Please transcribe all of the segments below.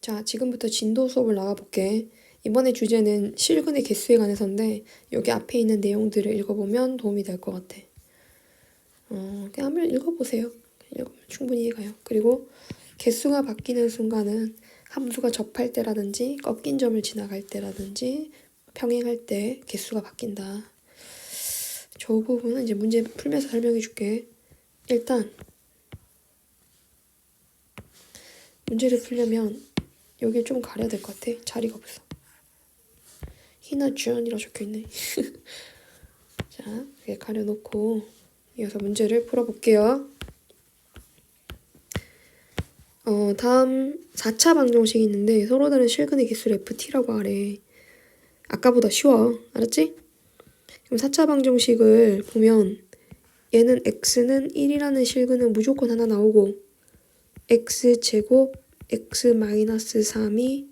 자, 지금부터 진도 수업을 나가볼게. 이번에 주제는 실근의 개수에 관해서인데 여기 앞에 있는 내용들을 읽어보면 도움이 될 것 같아. 그냥 한번 읽어보세요. 읽으면 충분히 이해가요. 그리고 개수가 바뀌는 순간은 함수가 접할 때라든지 꺾인 점을 지나갈 때라든지 평행할 때 개수가 바뀐다. 저 부분은 이제 문제 풀면서 설명해 줄게. 일단 문제를 풀려면 여길 좀 가려야 될 것 같아. 자리가 없어. 희나 주연이라 적혀있네. 자, 이렇게 가려놓고 이어서 문제를 풀어볼게요. 다음 4차 방정식이 있는데 서로 다른 실근의 개수를 ft라고 하래. 아까보다 쉬워. 알았지? 그럼 4차 방정식을 보면 얘는 x는 1이라는 실근은 무조건 하나 나오고 x제곱 x-3이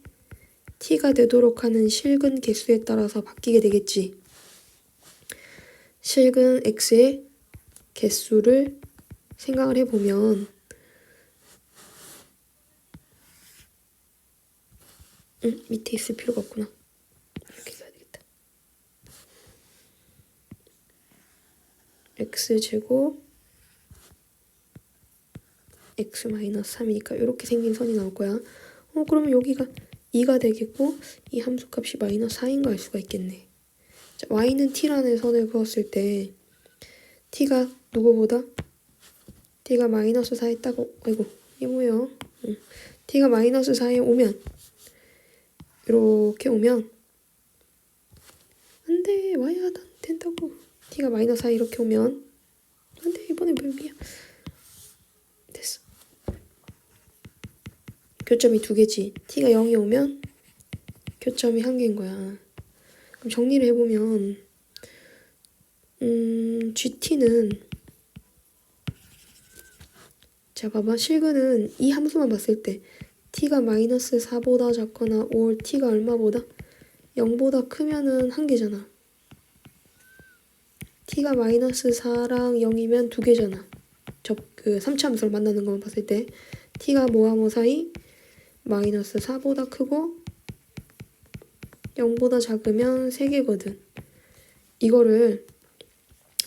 t가 되도록 하는 실근 개수에 따라서 바뀌게 되겠지. 실근 x의 개수를 생각을 해보면 밑에 있을 필요가 없구나. 이렇게 가야 되겠다. x제곱 x-3이니까 이렇게 생긴 선이 나올 거야. 그러면 여기가 2가 되겠고 이 함수값이 -4인 거 알 수가 있겠네. 자, y는 t라는 선을 그었을 때 t가 누구보다? t가 -4에 있다고. 아이고 이게 뭐예요? t가 -4에 오면 이렇게 오면 안돼 와야 된다고. t가 -4 이렇게 오면 안돼 이번에 별비야. 됐어. 교점이 2개지. t가 0이 오면 교점이 1개인 거야. 그럼 정리를 해보면 GT는 자 봐봐. 실근은 이 함수만 봤을 때 t가 -4보다 작거나 or t가 얼마보다? 0보다 크면은 1개잖아. t가 -4랑 0이면 2개잖아. 그 3차 함수를 만나는 것만 봤을 때 t가 뭐와 뭐 사이? -4보다 크고 0보다 작으면 3개거든. 이거를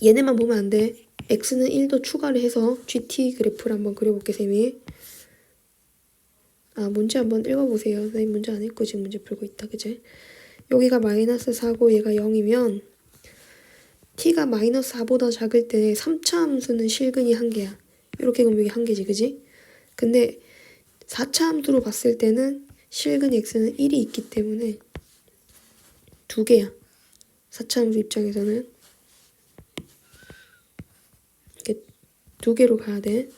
얘네만 보면 안 돼. x는 1도 추가를 해서 gt 그래프를 한번 그려볼게, 쌤이. 문제 한번 읽어보세요. 선생님 문제 안 읽고 지금 문제 풀고 있다, 그제? 여기가 -4고 얘가 0이면 t가 -4보다 작을 때 3차 함수는 실근이 1개야. 이렇게 그럼 여기 1개지, 그지? 근데 4차 함수로 봤을 때는 실근 x는 1이 있기 때문에 2개야. 4차 함수 입장에서는 이렇게 2개로 가야 돼.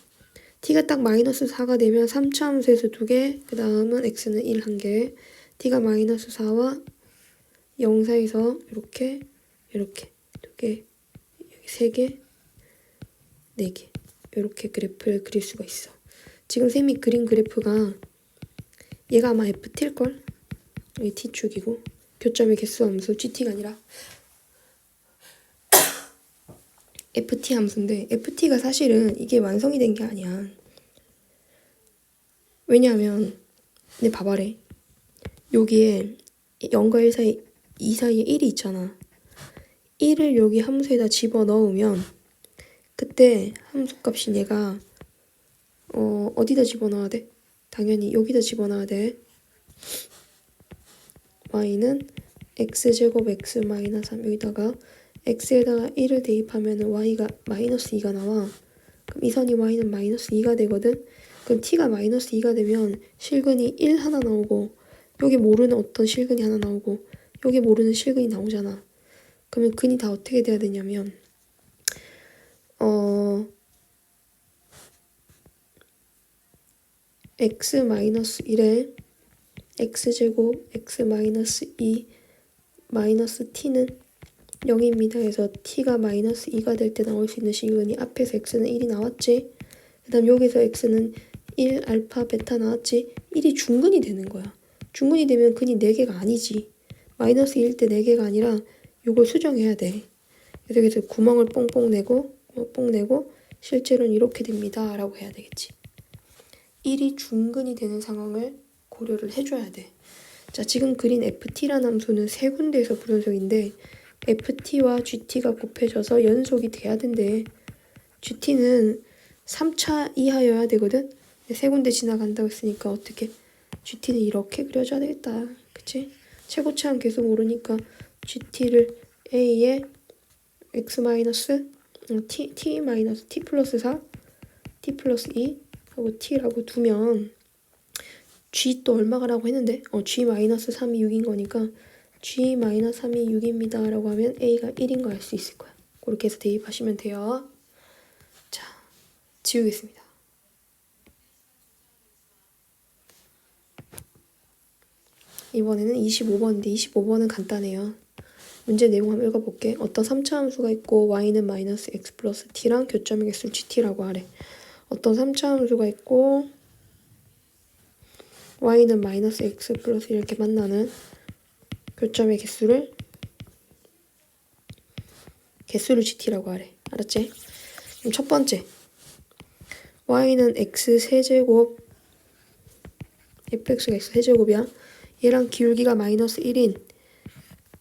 t가 딱 -4가 되면 3차 함수에서 2개, 그 다음은 x는 1 1개. t가 -4와 0 사이에서 이렇게 2개, 여기 3개, 4개. 이렇게 그래프를 그릴 수가 있어. 지금 쌤이 그린 그래프가 얘가 아마 ft일걸? 여기 t축이고 교점의 개수 함수 gt가 아니라 ft 함수인데 ft가 사실은 이게 완성이 된 게 아니야. 왜냐하면 근데 봐봐래. 여기에 0과 1 사이, 2 사이에 1이 있잖아. 1을 여기 함수에다 집어넣으면 그때 함수값이 얘가 어디다 집어넣어야 돼? 당연히 여기다 집어넣어야 돼. y는 x제곱 x-3 여기다가 x에다가 1을 대입하면 y가 -2가 나와. 그럼 이 선이 y는 -2가 되거든. 그럼 t가 -2가 되면 실근이 1 하나 나오고 여기 모르는 어떤 실근이 하나 나오고 여기 모르는 실근이 나오잖아. 그러면 근이 다 어떻게 돼야 되냐면 x-1에 x제곱 x-2 마이너스 t는 0입니다. 그래서 t가 -2가 될 때 나올 수 있는 실근이 앞에서 x는 1이 나왔지. 그 다음 여기서 x는 1 알파 베타 나왔지. 1이 중근이 되는 거야. 중근이 되면 근이 4개가 아니지. -1일 때 4개가 아니라 이걸 수정해야 돼. 그래서 여기서 구멍을 뽕뽕 내고 실제로는 이렇게 됩니다 라고 해야 되겠지. 1이 중근이 되는 상황을 고려를 해줘야 돼. 자, 지금 그린 ft라는 함수는 세 군데에서 불연속인데 ft와 gt가 곱해져서 연속이 돼야 된대. gt는 3차 이하여야 되거든. 세 군데 지나간다고 했으니까 어떻게 gt는 이렇게 그려줘야 되겠다. 그치? 최고차는 계속 모르니까 gt를 a에 x 마이너스 t 마이너스 t 플러스 4 t 플러스 2 하고 t라고 두면 g 또 얼마가라고 했는데 g 마이너스 3이 6인 거니까 g 마이너스 3이 6입니다 라고 하면 a가 1인 거 알 수 있을 거야. 그렇게 해서 대입하시면 돼요. 자, 지우겠습니다. 이번에는 25번인데 25번은 간단해요. 문제 내용 한번 읽어볼게. 어떤 3차 함수가 있고 y는 마이너스 x 플러스 t랑 교점의 개수를 gt라고 하래. 어떤 3차 함수가 있고 y는 마이너스 x 플러스 이렇게 만나는 교점의 개수를 gt라고 하래. 알았지? 그럼 첫 번째 y는 x 세제곱 fx가 x 세제곱이야. 얘랑 기울기가 마이너스 1인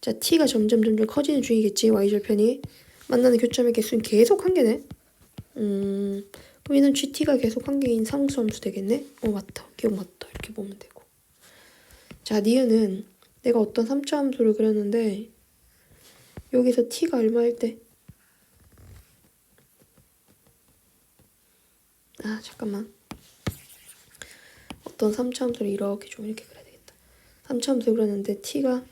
자 t가 점점 커지는 중이겠지. y절편이 만나는 교점의 개수는 계속 한 개네. 그럼 얘는 gt가 계속 한 개인 상수함수 되겠네. 맞다. 기억 맞다. 이렇게 보면 되고. 자, 니은은 내가 어떤 3차 함수를 그렸는데 여기서 t가 얼마일 때 잠깐만. 어떤 3차 함수를 이렇게 좀 이렇게 그려야 되겠다. 3차 함수 그렸는데 t가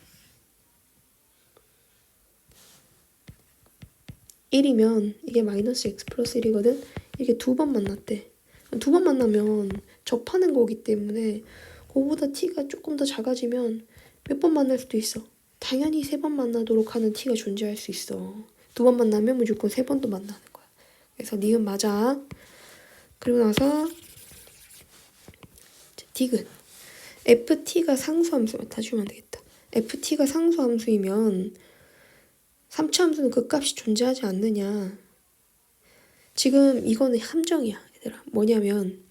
1이면 이게 마이너스 x 플러스 1이거든. 이게 두 번 만났대. 두 번 만나면 접하는 거기 때문에 그거보다 t가 조금 더 작아지면 몇 번 만날 수도 있어. 당연히 세 번 만나도록 하는 t가 존재할 수 있어. 두 번 만나면 무조건 세 번도 만나는 거야. 그래서 니은 맞아. 그리고 나서 디귿. ft가 상수함수면 다 주면 되겠다. ft가 상수함수이면 3차 함수는 그 값이 존재하지 않느냐. 지금 이거는 함정이야, 얘들아. 뭐냐면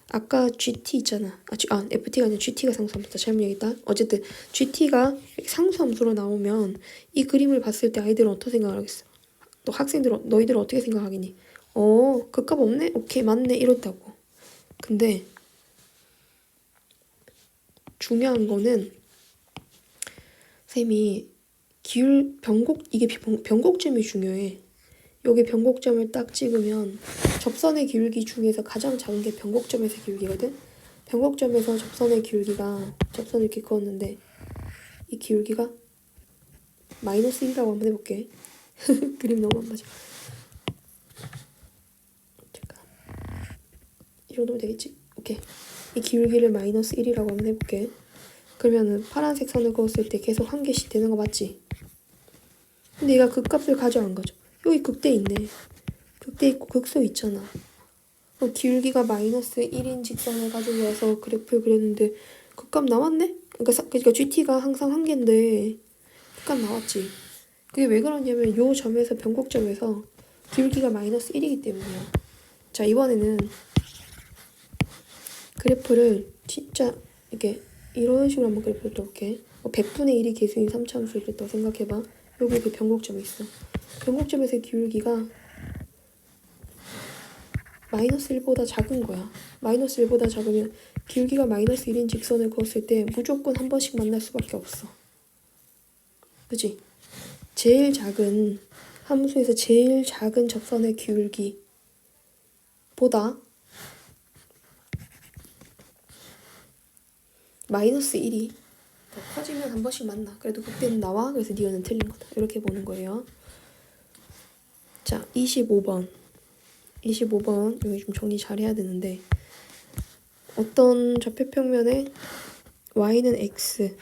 아까 gt 있잖아. ft가 아니라 gt가 상수함수다. 잘못 얘기했다. 어쨌든 gt가 상수함수로 나오면 이 그림을 봤을 때 아이들은 어떻게 생각을 하겠어? 또 너희들은 어떻게 생각하겠니? 그 값 없네? 오케이, 맞네. 이렇다고. 근데 중요한 거는 쌤이 이게 변곡점이 중요해. 여기 변곡점을 딱 찍으면 접선의 기울기 중에서 가장 작은 게 변곡점에서 기울기거든. 변곡점에서 접선의 기울기가 접선을 이렇게 그었는데 이 기울기가 마이너스 1이라고 한번 해볼게. 그림 너무 안 맞아. 잠깐. 이 정도면 되겠지? 오케이. 이 기울기를 마이너스 1이라고 한번 해볼게. 그러면은 파란색 선을 그었을 때 계속 한 개씩 되는 거 맞지? 근데 얘가 극값을 가져간 거죠. 여기 극대 있네. 극대 있고 극소 있잖아. 기울기가 마이너스 1인 직선을 가지고 와서 그래프를 그렸는데 극값 나왔네? 그러니까 GT가 항상 한 개인데 극값 나왔지. 그게 왜 그러냐면 요 점에서 변곡점에서 기울기가 마이너스 1이기 때문이야. 자, 이번에는 그래프를 진짜 이렇게 이런 식으로 한번 그래프를 떠볼게. 100분의 1이 개수인 3차 함수 이랬다고 생각해봐. 여기 그 변곡점이 있어. 변곡점에서 기울기가 마이너스 1보다 작은 거야. 마이너스 1보다 작으면 기울기가 마이너스 1인 직선을 그었을 때 무조건 한 번씩 만날 수밖에 없어. 그치? 제일 작은 함수에서 제일 작은 접선의 기울기보다 마이너스 1이 더 커지면 한 번씩 만나. 그래도 그때는 나와. 그래서 니은은 틀린 거다. 이렇게 보는 거예요. 자, 25번 여기 좀 정리 잘 해야 되는데 어떤 좌표평면에 y는 x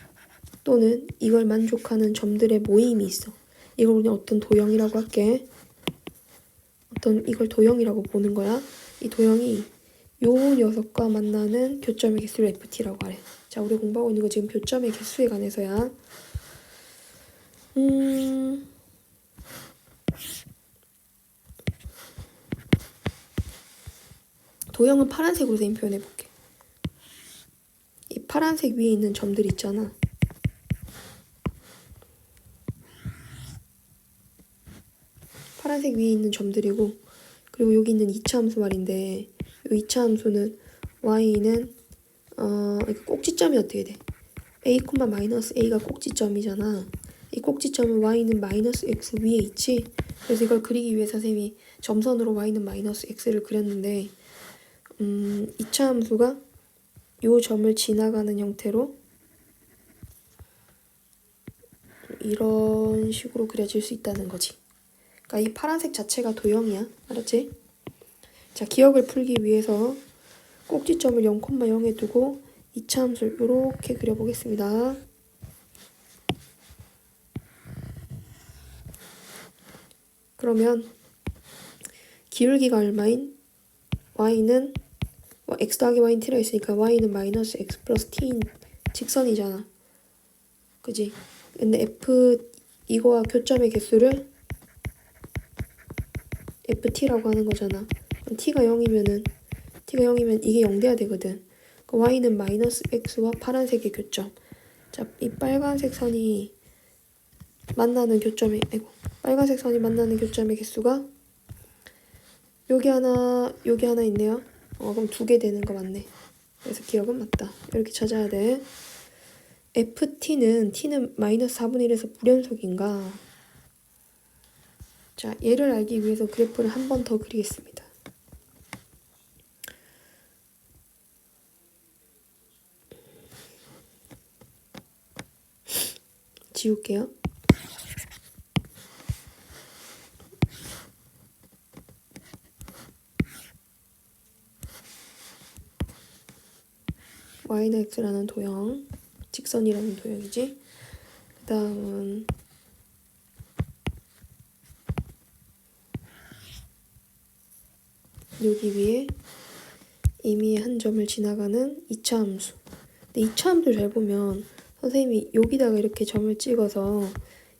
또는 이걸 만족하는 점들의 모임이 있어. 이걸 우리는 어떤 도형이라고 할게. 이걸 도형이라고 보는 거야. 이 도형이 요 녀석과 만나는 교점의 개수를 ft라고 하래. 자, 우리 공부하고 있는 거 지금 교점의 개수에 관해서야. 도형은 파란색으로 쌤 표현해볼게. 이 파란색 위에 있는 점들 있잖아. 파란색 위에 있는 점들이고, 그리고 여기 있는 2차 함수 말인데, 이 2차 함수는 y는 꼭지점이 어떻게 돼? a, 마이너스 a가 꼭지점이잖아. 이 꼭지점은 y는 마이너스 x 위에 있지? 그래서 이걸 그리기 위해 선생님이 점선으로 y는 마이너스 x를 그렸는데 2차 함수가 요 점을 지나가는 형태로 이런 식으로 그려질 수 있다는 거지. 그러니까 이 파란색 자체가 도형이야. 알았지? 자, 기억을 풀기 위해서 꼭지점을 0,0에 두고 2차 함수를 이렇게 그려보겠습니다. 그러면 기울기가 얼마인? y는 x 더하기 y는 t라 있으니까 y는 마이너스 x 플러스 t인 직선이잖아. 그지? 근데 f 이거와 교점의 개수를 ft라고 하는 거잖아. 그럼 t가 0이면 이게 0 돼야 되거든. y는 마이너스 x와 파란색의 교점. 자, 이 빨간색 선이 만나는 교점의 빨간색 선이 만나는 교점의 개수가 여기 하나 있네요. 그럼 2개 되는 거 맞네. 그래서 기억은 맞다. 이렇게 찾아야 돼. t는 마이너스 4분의 1에서 불연속인가? 자, 얘를 알기 위해서 그래프를 한 번 더 그리겠습니다. 지울게요. y는 x라는 도형, 직선이라는 도형이지. 그 다음은 여기 위에 임의의 한 점을 지나가는 2차 함수. 근데 2차 함수를 잘 보면 선생님이 여기다가 이렇게 점을 찍어서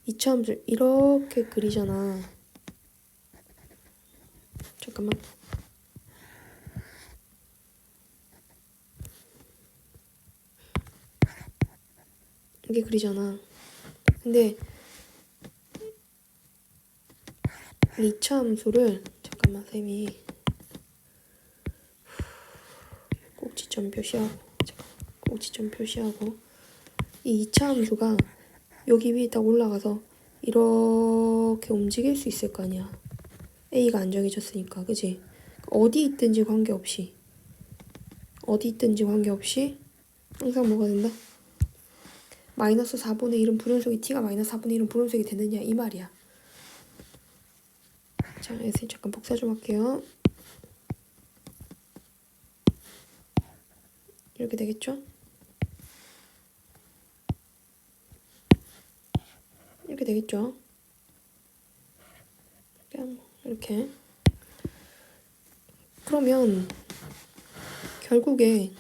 2차 함수를 이렇게 그리잖아. 잠깐만. 이렇게 그리잖아. 근데 2차 함수를 잠깐만 선생님이 꼭지점 표시하고 이 2차 함수가 여기 위에 딱 올라가서 이렇게 움직일 수 있을 거 아니야. A가 안 정해졌으니까, 그지? 어디 있든지 관계없이 항상 뭐가 된다? 마이너스 4분의 1은 불연속이 t가 마이너스 4분의 1은 불연속이 되느냐 이 말이야. 자, 선생님 잠깐 복사 좀 할게요. 이렇게 되겠죠? 이렇게 되겠죠? 그냥 이렇게. 그러면 결국에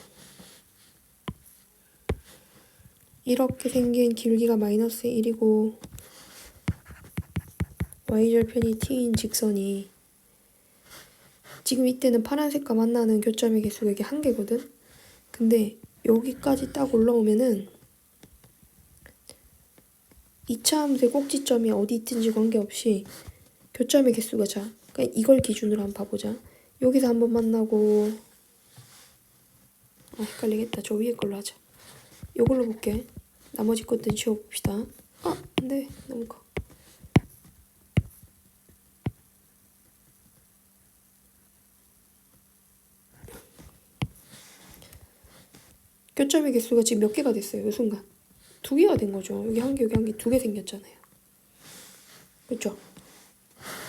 이렇게 생긴 기울기가 마이너스 1이고 y절편이 t인 직선이 지금 이때는 파란색과 만나는 교점의 개수가 이게 1개거든? 근데 여기까지 딱 올라오면은 2차 함수의 꼭지점이 어디 있든지 관계없이 교점의 개수가 그러니까 이걸 기준으로 한번 봐보자. 여기서 한번 만나고 헷갈리겠다. 저 위에 걸로 하자. 요걸로 볼게. 나머지 것들은 지워봅시다. 안돼. 너무 커. 교점의 개수가 지금 몇 개가 됐어요. 이 순간 2개가 된 거죠. 여기 1개, 여기 1개, 2개 생겼잖아요. 그렇죠?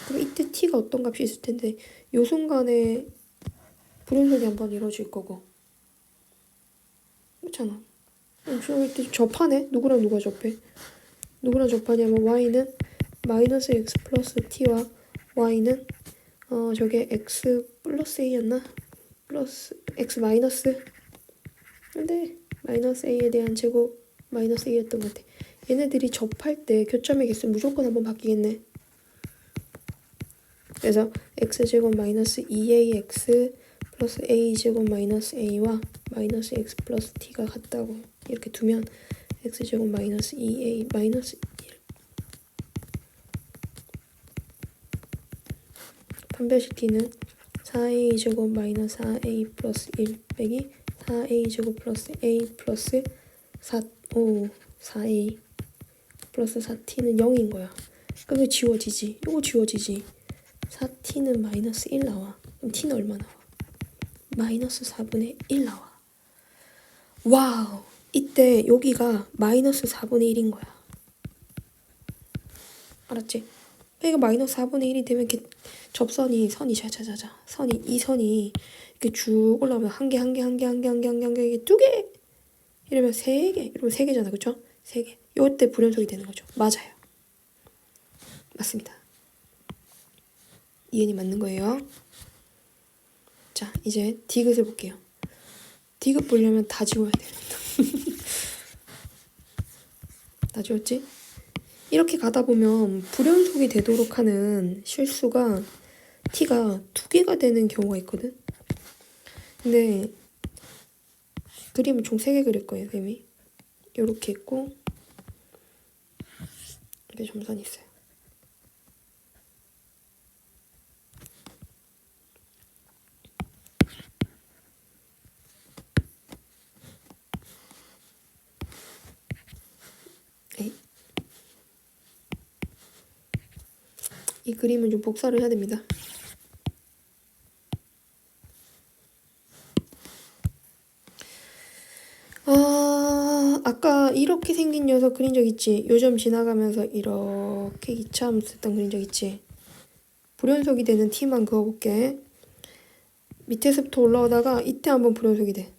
그럼 이때 t가 어떤 값이 있을 텐데 요 순간에 불연속이 한번 이루어질 거고, 그렇잖아. 이때 접하네. 누구랑 누가 접해? 누구랑 접하냐면 y는 마이너스 x 플러스 t와 y는 저게 x 플러스 a였나? 플러스 x 마이너스, 근데 마이너스 a에 대한 제곱 마이너스 a였던 것 같아. 얘네들이 접할 때 교점의 개수 무조건 한번 바뀌겠네. 그래서 x제곱 마이너스 2ax 플러스 a제곱 마이너스 a와 마이너스 x 플러스 t가 같다고 이렇게 두면 x제곱 마이너스 2a 마이너스 1 판별식 t는 4a제곱 마이너스 4a 플러스 1 빼기 4a제곱 플러스 a 플러스 4a 플러스 4t는 0인 거야. 그럼 이거 지워지지. 이거 지워지지. 4t는 마이너스 1 나와. 그럼 t는 얼마 나와? 마이너스 4분의 1 나와. 와우. 이때 여기가 마이너스 4분의 1인 거야. 알았지? 이거 마이너스 4분의 1이 되면 이렇게 접선이 자자자자 이 선이 이렇게 쭉 올라오면 한 개 이게 두 개 이러면 세 개 이러면 세 개잖아. 그쵸? 세 개. 요때 불연속이 되는 거죠. 맞아요. 맞습니다. 이해이 맞는 거예요. 자, 이제 디귿을 볼게요. 디귿 보려면 다 지워야 돼요. 다 지웠지? 이렇게 가다 보면 불연속이 되도록 하는 실수가 t가 두 개가 되는 경우가 있거든. 근데 그림은 총 3개 그릴 거예요, 쌤이. 요렇게 있고 이렇게 점선이 있어요. 에이. 이 그림은 좀 복사를 해야 됩니다. 아까 이렇게 생긴 녀석 그린 적 있지? 요점 지나가면서 이렇게 이차함수 했던 그린 적 있지? 불연속이 되는 t만 그어볼게. 밑에서부터 올라오다가 이때 한번 불연속이 돼.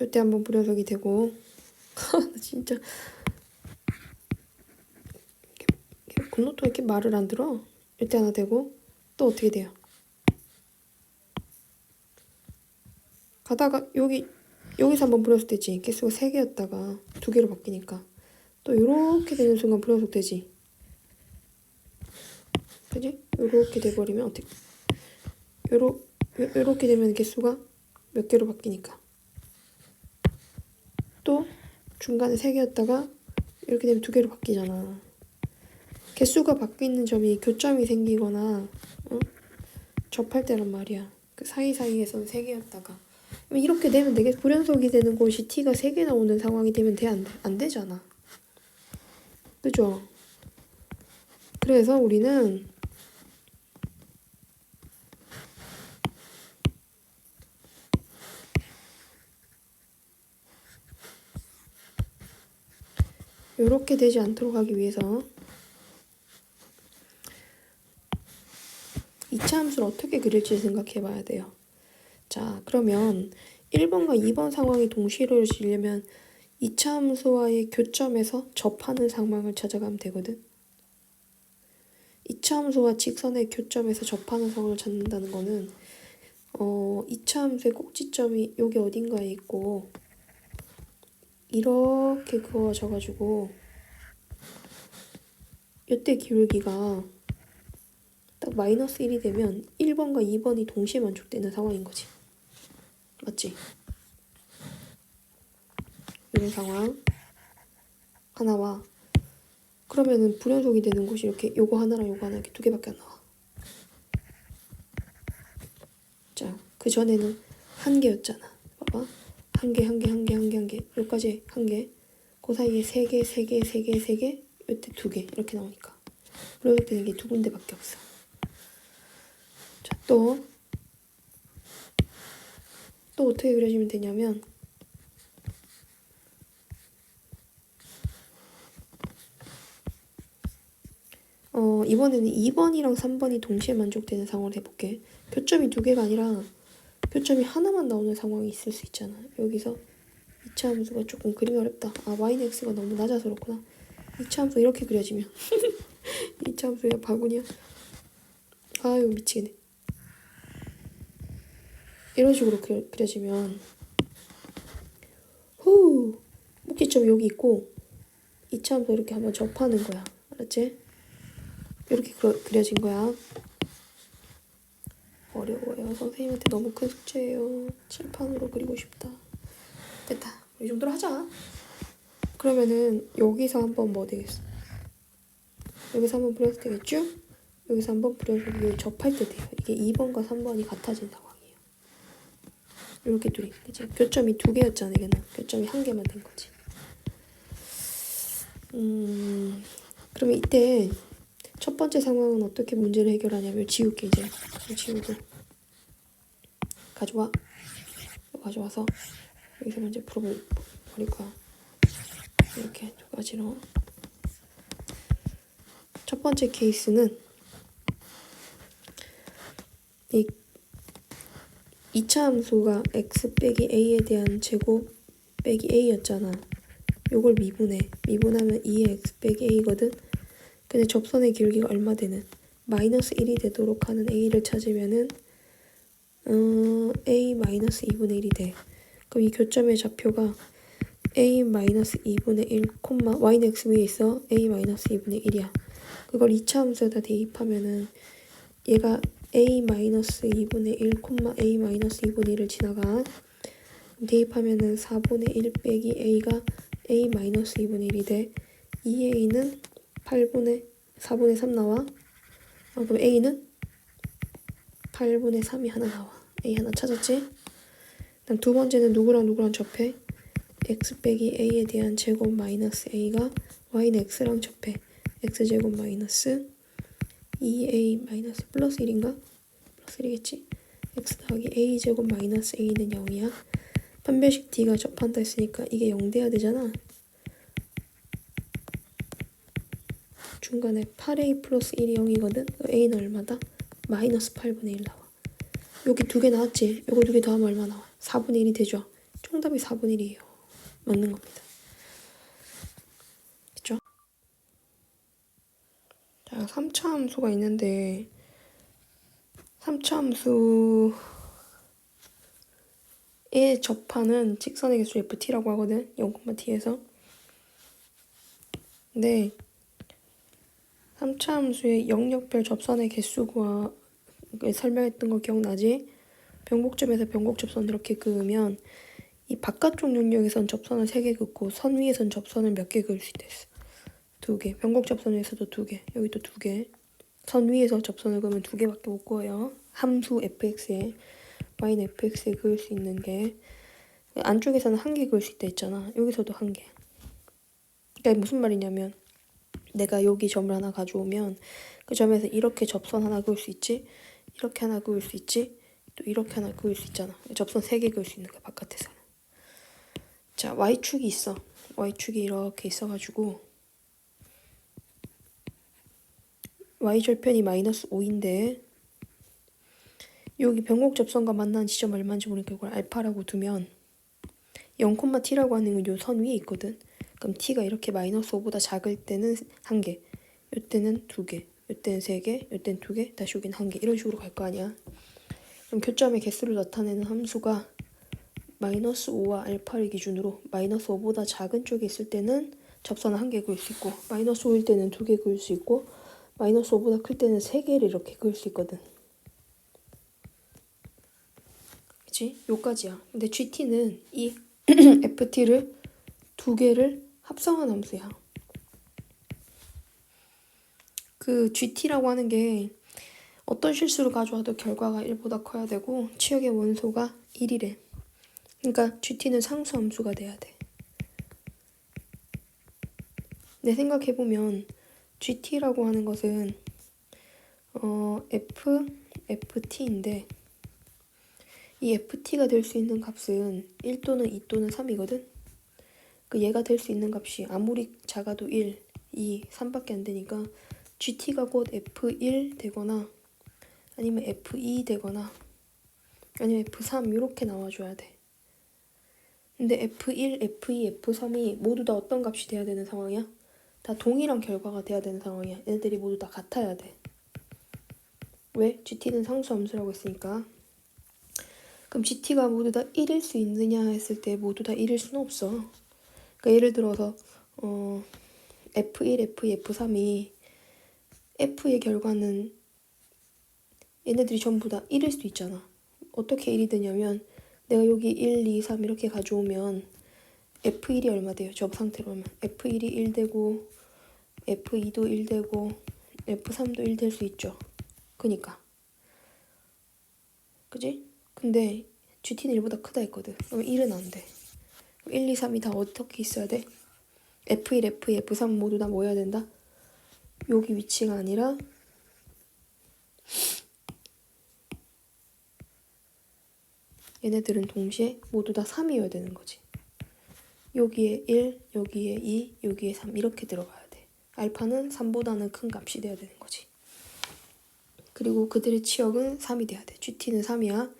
이때 한번 불연속이 되고 진짜 곰노토 이렇게 말을 안 들어. 이때 하나 되고 또 어떻게 돼요? 가다가 여기서 한번 불연속 되지. 개수가 3개였다가 2개로 바뀌니까 또 이렇게 되는 순간 불연속 되지. 그지? 요렇게 돼버리면 어떻게 요렇게 되면 개수가 몇 개로 바뀌니까 또 중간에 3개였다가 이렇게 되면 2개로 바뀌잖아. 개수가 바뀌는 점이 교점이 생기거나 접할 때란 말이야. 그 사이사이에서는 3개였다가 이렇게 되면 되게 불연속이 되는 곳이 t가 3개 나오는 상황이 되면 안 되잖아. 그죠? 그래서 우리는 이렇게 되지 않도록 하기 위해서 이차함수를 어떻게 그릴지 생각해 봐야 돼요. 자, 그러면 1번과 2번 상황이 동시에 이루어지려면 이차함수와의 교점에서 접하는 상황을 찾아가면 되거든. 이차함수와 직선의 교점에서 접하는 상황을 찾는다는 거는 이차함수의 꼭지점이 여기 어딘가에 있고 이렇게 그어져가지고 이때 기울기가 딱 마이너스 1이 되면 1번과 2번이 동시에 만족되는 상황인 거지. 맞지? 이런 상황 하나와 그러면은 불연속이 되는 곳이 이렇게 요거 하나랑 요거 하나 이렇게 2개밖에 안 나와. 자, 그 전에는 1개였잖아. 봐봐. 1개 여기까지 1개. 그 사이에 3개 이때 2개 이렇게 나오니까 불연속되는 게 2군데밖에 없어. 자, 또 어떻게 그려지면 되냐면 이번에는 2번이랑 3번이 동시에 만족되는 상황을 해볼게. 교점이 2개가 아니라 교점이 하나만 나오는 상황이 있을 수 있잖아. 여기서 2차 함수가 조금 그리기 어렵다. y는 x가 너무 낮아서 그렇구나. 2차 함수 이렇게 그려지면 2차 함수가 바구니야. 아유 미치겠네. 이런 식으로 그려지면 목지점이 여기 있고 2차 함수 이렇게 한번 접하는 거야. 알았지? 이렇게 그려진 거야. 어려워요. 선생님한테 너무 큰 숙제예요. 칠판으로 그리고 싶다. 됐다. 이 정도로 하자. 그러면은 여기서 한번 뭐 되겠어? 여기서 한번 부려도 되겠죠? 여기서 한번 부려서 여기 접할 때 돼요. 이게 2번과 3번이 같아진 상황이에요. 이렇게 둘이. 그치? 교점이 2개였잖아. 이게는 교점이 1개만 된 거지. 그러면 이때 첫 번째 상황은 어떻게 문제를 해결하냐면 지울게. 이제 지우고 가져와서 여기서 먼저 풀어버릴 거야. 이렇게 2가지로. 첫 번째 케이스는 이 2차 함수가 x 빼기 a에 대한 제곱 빼기 a였잖아. 요걸 미분하면 2의 x 빼기 a거든. 근데 접선의 기울기가 얼마 되는? 마이너스 1이 되도록 하는 a를 찾으면은 a 마이너스 2분의 1이 돼. 그럼 이 교점의 좌표가 a 마이너스 2분의 1, y는 x 위에 있어. a 마이너스 2분의 1이야. 그걸 2차 함수에다 대입하면은 얘가 a 마이너스 2분의 1, a 마이너스 2분의 1을 지나가. 대입하면은 4분의 1 빼기 a가 a 마이너스 2분의 1이 돼. 2a는 4분의 3 나와. 그럼 a는 8분의 3이 하나 나와. a 하나 찾았지? 그다음 두 번째는 누구랑 접해? x 빼기 a에 대한 제곱 마이너스 a가 y는 x랑 접해. x제곱 마이너스 2a 마이너스 플러스 1인가? 플러스 1이겠지? x 더하기 a제곱 마이너스 a는 0이야. 판별식 d가 접한다 했으니까 이게 0 돼야 되잖아. 중간에 8a 플러스 1이 0이거든. a는 얼마다? 마이너스 8분의 1 나와. 여기 2개 나왔지? 요거 2개 더하면 얼마 나와? 4분의 1이 되죠? 정답이 4분의 1이에요. 맞는 겁니다. 그쵸? 자, 3차 함수가 있는데 3차 함수의 접하는 직선의 개수 ft라고 하거든. 0,t에서. 근데 3차 함수의 영역별 접선의 개수 구하 설명했던 거 기억나지? 변곡점에서 변곡접선 이렇게 그으면 이 바깥쪽 영역에선 접선을 3개 긋고 선 위에선 접선을 몇 개 그을 수 있댔어. 2개. 변곡접선에서도 2개. 여기도 2개. 선 위에서 접선을 그으면 2개밖에 못 그어요. 함수 fx에 y는 fx에 그을 수 있는 게 안쪽에서는 1개 그을 수 있다 했잖아. 여기서도 1개. 그러니까 무슨 말이냐면 내가 여기 점을 하나 가져오면 그 점에서 이렇게 접선 하나 그을 수 있지, 이렇게 하나 그을 수 있지, 또 이렇게 하나 그을 수 있잖아. 접선 3개 그을 수 있는 거야, 바깥에서는. 자, y축이 있어. y축이 이렇게 있어가지고 y절편이 마이너스 5인데 여기 변곡접선과 만나는 지점 얼마인지 모르니까 이걸 알파라고 두면 0,t라고 하는 건 요 선 위에 있거든. 그럼 t가 이렇게 마이너스 5보다 작을 때는 1개, 요때는 2개, 요때는 3개, 요때는 2개, 다시 여기는 1개 이런 식으로 갈 거 아니야. 그럼 교점의 개수를 나타내는 함수가 마이너스 5와 알파를 기준으로 마이너스 5보다 작은 쪽에 있을 때는 접선을 1개 그을 수 있고 마이너스 5일 때는 2개 그을 수 있고 마이너스 5보다 클 때는 3개를 이렇게 그을 수 있거든. 그치? 요까지야. 근데 GT는 이 FT를 2개를 합성한 함수야. 그 GT라고 하는 게 어떤 실수를 가져와도 결과가 1보다 커야 되고 치역의 원소가 1이래. 그러니까 GT는 상수 함수가 돼야 돼. 내 생각해보면 GT라고 하는 것은 FT인데 이 FT가 될 수 있는 값은 1 또는 2 또는 3이거든. 그 얘가 될 수 있는 값이 아무리 작아도 1, 2, 3밖에 안 되니까 GT가 곧 F1 되거나 아니면 F2 되거나 아니면 F3 이렇게 나와줘야 돼. 근데 F1, F2, F3이 모두 다 어떤 값이 돼야 되는 상황이야? 다 동일한 결과가 돼야 되는 상황이야. 얘네들이 모두 다 같아야 돼. 왜? GT는 상수 함수라고 했으니까. 그럼 GT가 모두 다 1일 수 있느냐 했을 때 모두 다 1일 수는 없어. 그러니까 예를 들어서 F1, F2, F3이 F의 결과는 얘네들이 전부 다 1일 수도 있잖아. 어떻게 1이 되냐면 내가 여기 1, 2, 3 이렇게 가져오면 F1이 얼마 돼요? 저 상태로 하면 F1이 1 되고 F2도 1 되고 F3도 1 될 수 있죠. 그니까 그지? 근데 GT는 1보다 크다 했거든. 그럼 1은 안 돼. 1, 2, 3이 다 어떻게 있어야 돼? F1, F2, F3 모두 다 모여야 된다? 여기 위치가 아니라 얘네들은 동시에 모두 다 3이어야 되는 거지. 여기에 1, 여기에 2, 여기에 3 이렇게 들어가야 돼. 알파는 3보다는 큰 값이 돼야 되는 거지. 그리고 그들의 치역은 3이 돼야 돼. GT는 3이야.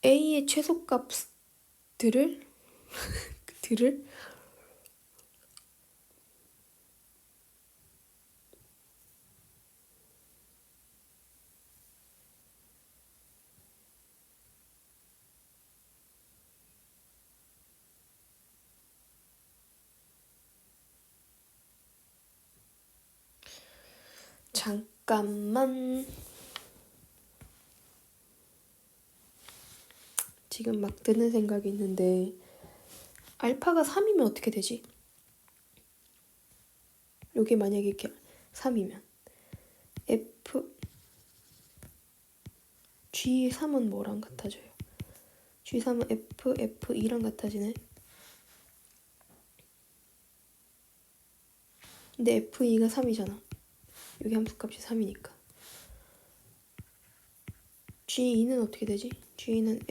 A의 최소값들을 들을 잠깐만. 지금 막 드는 생각이 있는데 알파가 3이면 어떻게 되지? 여기 만약에 이렇게 3이면 G3은 뭐랑 같아져요? G3은 F2랑 같아지네. 근데 F2가 3이잖아. 여기 함수값이 3이니까. G2는 어떻게 되지? G2는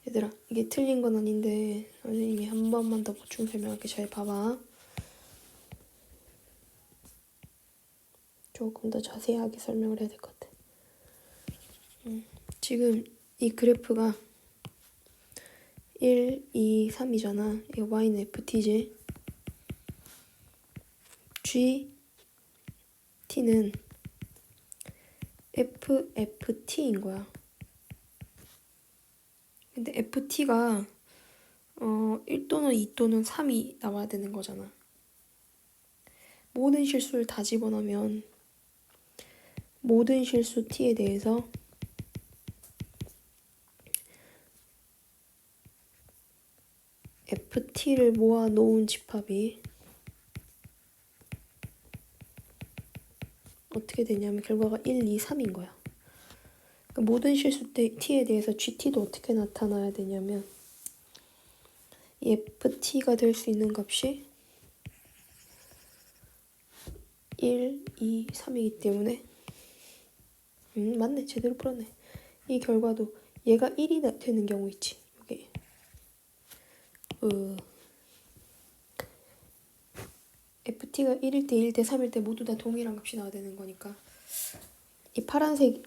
얘들아, 이게 틀린 건 아닌데 선생님이 한 번만 더 보충 설명할게. 잘 봐봐. 조금 더 자세하게 설명을 해야 될 것 같아. 지금 이 그래프가 1, 2, 3이잖아. 이 y는 ft지. t는 ft인 거야. 근데 ft가 1 또는 2 또는 3이 나와야 되는 거잖아. 모든 실수를 다 집어넣으면 모든 실수 t에 대해서 ft를 모아놓은 집합이 어떻게 되냐면 결과가 1, 2, 3인 거야. 그러니까 모든 실수 t에 대해서 gt도 어떻게 나타나야 되냐면 이 ft가 될 수 있는 값이 1, 2, 3이기 때문에 맞네. 제대로 풀었네. 이 결과도 얘가 1이 되는 경우 있지. 이게 ft가 1일 때, 1일 때, 3일 때 모두 다 동일한 값이 나와야 되는 거니까 이 파란색이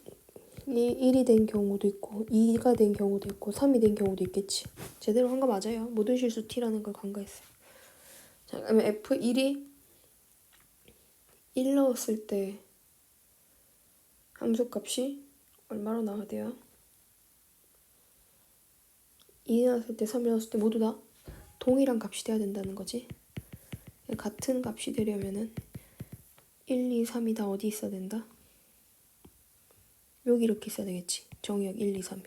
1이 된 경우도 있고 2가 된 경우도 있고 3이 된 경우도 있겠지. 제대로 한 거 맞아요. 모든 실수 t라는 걸 간과했어요. 자, 그러면 f1이 1 넣었을 때 함수값이 얼마로 나와야 돼요? 2 넣었을 때 3 넣었을 때 모두 다 동일한 값이 돼야 된다는 거지. 같은 값이 되려면은 1, 2, 3이 다 어디 있어야 된다? 여기 이렇게 있어야 되겠지. 정의역 1, 2, 3이.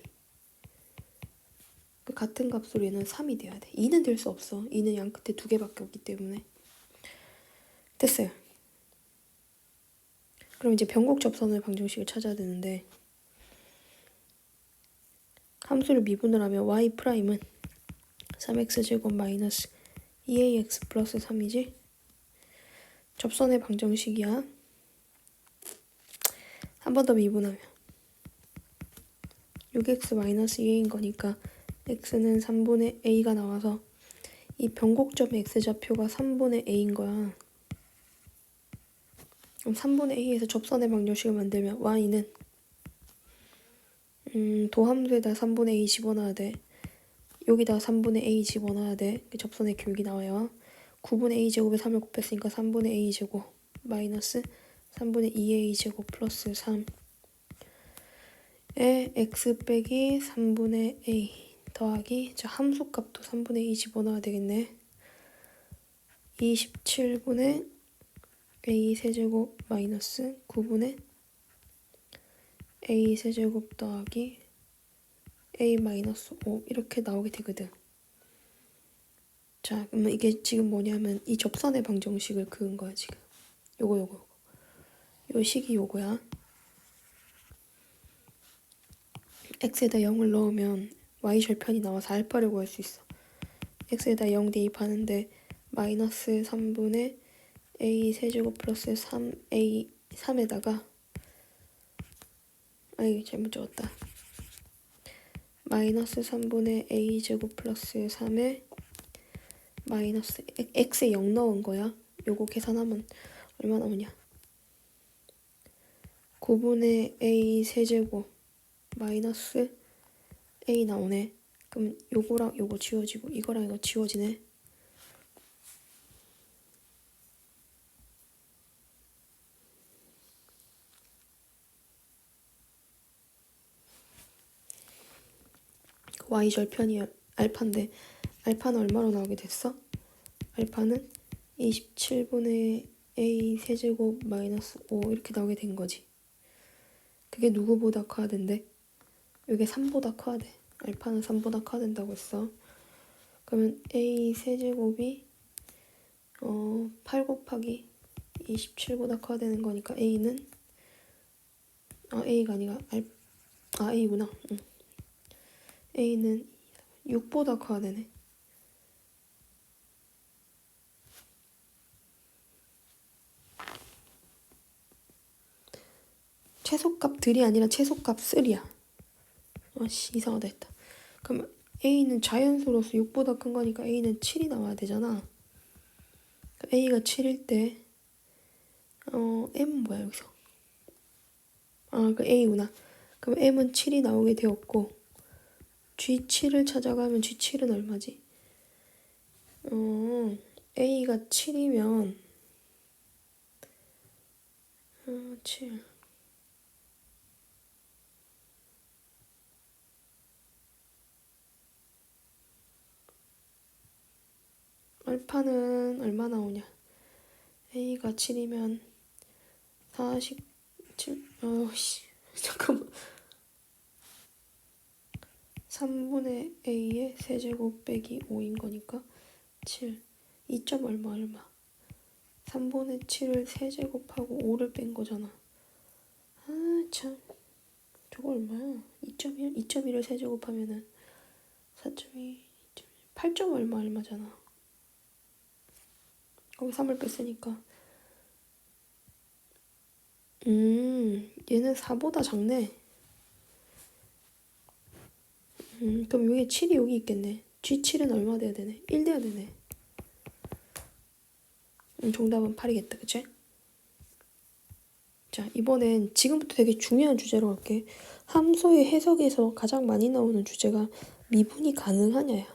그 같은 값으로 얘는 3이 돼야 돼. 2는 될 수 없어. 2는 양 끝에 2개밖에 없기 때문에. 됐어요. 그럼 이제 변곡 접선의 방정식을 찾아야 되는데 함수를 미분을 하면 y'은 3x제곱 마이너스 2ax 플러스 3이지? 접선의 방정식이야. 한 번 더 미분하면 6x 마이너스 2a인 거니까 x는 3분의 a가 나와서 이 변곡점의 x좌표가 3분의 a인 거야. 그럼 3분의 a에서 접선의 방정식을 만들면 y는 도함수에다 3분의 a 집어넣어야 돼. 여기다 3분의 a 집어넣어야 돼. 접선의 기울기 나와요. 9분의 a 제곱에 3을 곱했으니까 3분의 a 제곱 마이너스 3분의 2a 제곱 플러스 3에 x 빼기 3분의 a 더하기 자 함수값도 3분의 2 집어넣어야 되겠네. 27분의 a 세제곱 마이너스 9분의 a 세제곱 더하기 a 마이너스 5 이렇게 나오게 되거든. 자, 그러면 이게 지금 뭐냐면 이 접선의 방정식을 그은 거야 지금. 요거. 요 식이 요거야. x에다 0을 넣으면 y 절편이 나와서 알파를 구할 수 있어. x에다 0 대입하는데 마이너스 3분의 a 세제곱 플러스 3a 3에다가 아이 잘못 적었다. 마이너스 3분의 a 제곱 플러스 3에 마이너스 x에 0 넣은 거야. 요거 계산하면 얼마 나오냐? 9분의 a 세제곱 마이너스 a 나오네. 그럼 요거랑 요거 지워지고 이거랑 이거 지워지네. y 절편이 알파인데 알파는 얼마로 나오게 됐어? 알파는 27분의 a 세제곱 마이너스 5 이렇게 나오게 된 거지. 그게 누구보다 커야 된대? 이게 3보다 커야 돼. 알파는 3보다 커야 된다고 했어. 그러면 a 세제곱이 8 곱하기 27보다 커야 되는 거니까 a는 a가 아니라 a구나. 응. a는 6보다 커야 되네. 최소값들이 아니라 최소값을이야. 아씨 이상하다 했다. 그럼 a는 자연수로서 6보다 큰 거니까 a는 7이 나와야 되잖아. a가 7일 때 m은 뭐야 여기서? 그 a구나. 그럼 m은 7이 나오게 되었고 G7을 찾아가면 G7은 얼마지? A가 7이면 7 알파는 얼마 나오냐? A가 7이면 47 잠깐만 3분의 A의 세제곱 빼기 5인 거니까 7 2점 얼마 3분의 7을 세제곱하고 5를 뺀 거잖아. 참 저거 얼마야? 2.1? 2.1을 세제곱하면은 4.2 8점 얼마잖아. 거기 3을 뺐으니까 얘는 4보다 작네. 그럼 여기 7이 여기 있겠네. G7은 얼마 돼야 되네? 1 돼야 되네. 정답은 8이겠다. 그치? 자, 이번엔 지금부터 되게 중요한 주제로 갈게. 함수의 해석에서 가장 많이 나오는 주제가 미분이 가능하냐야.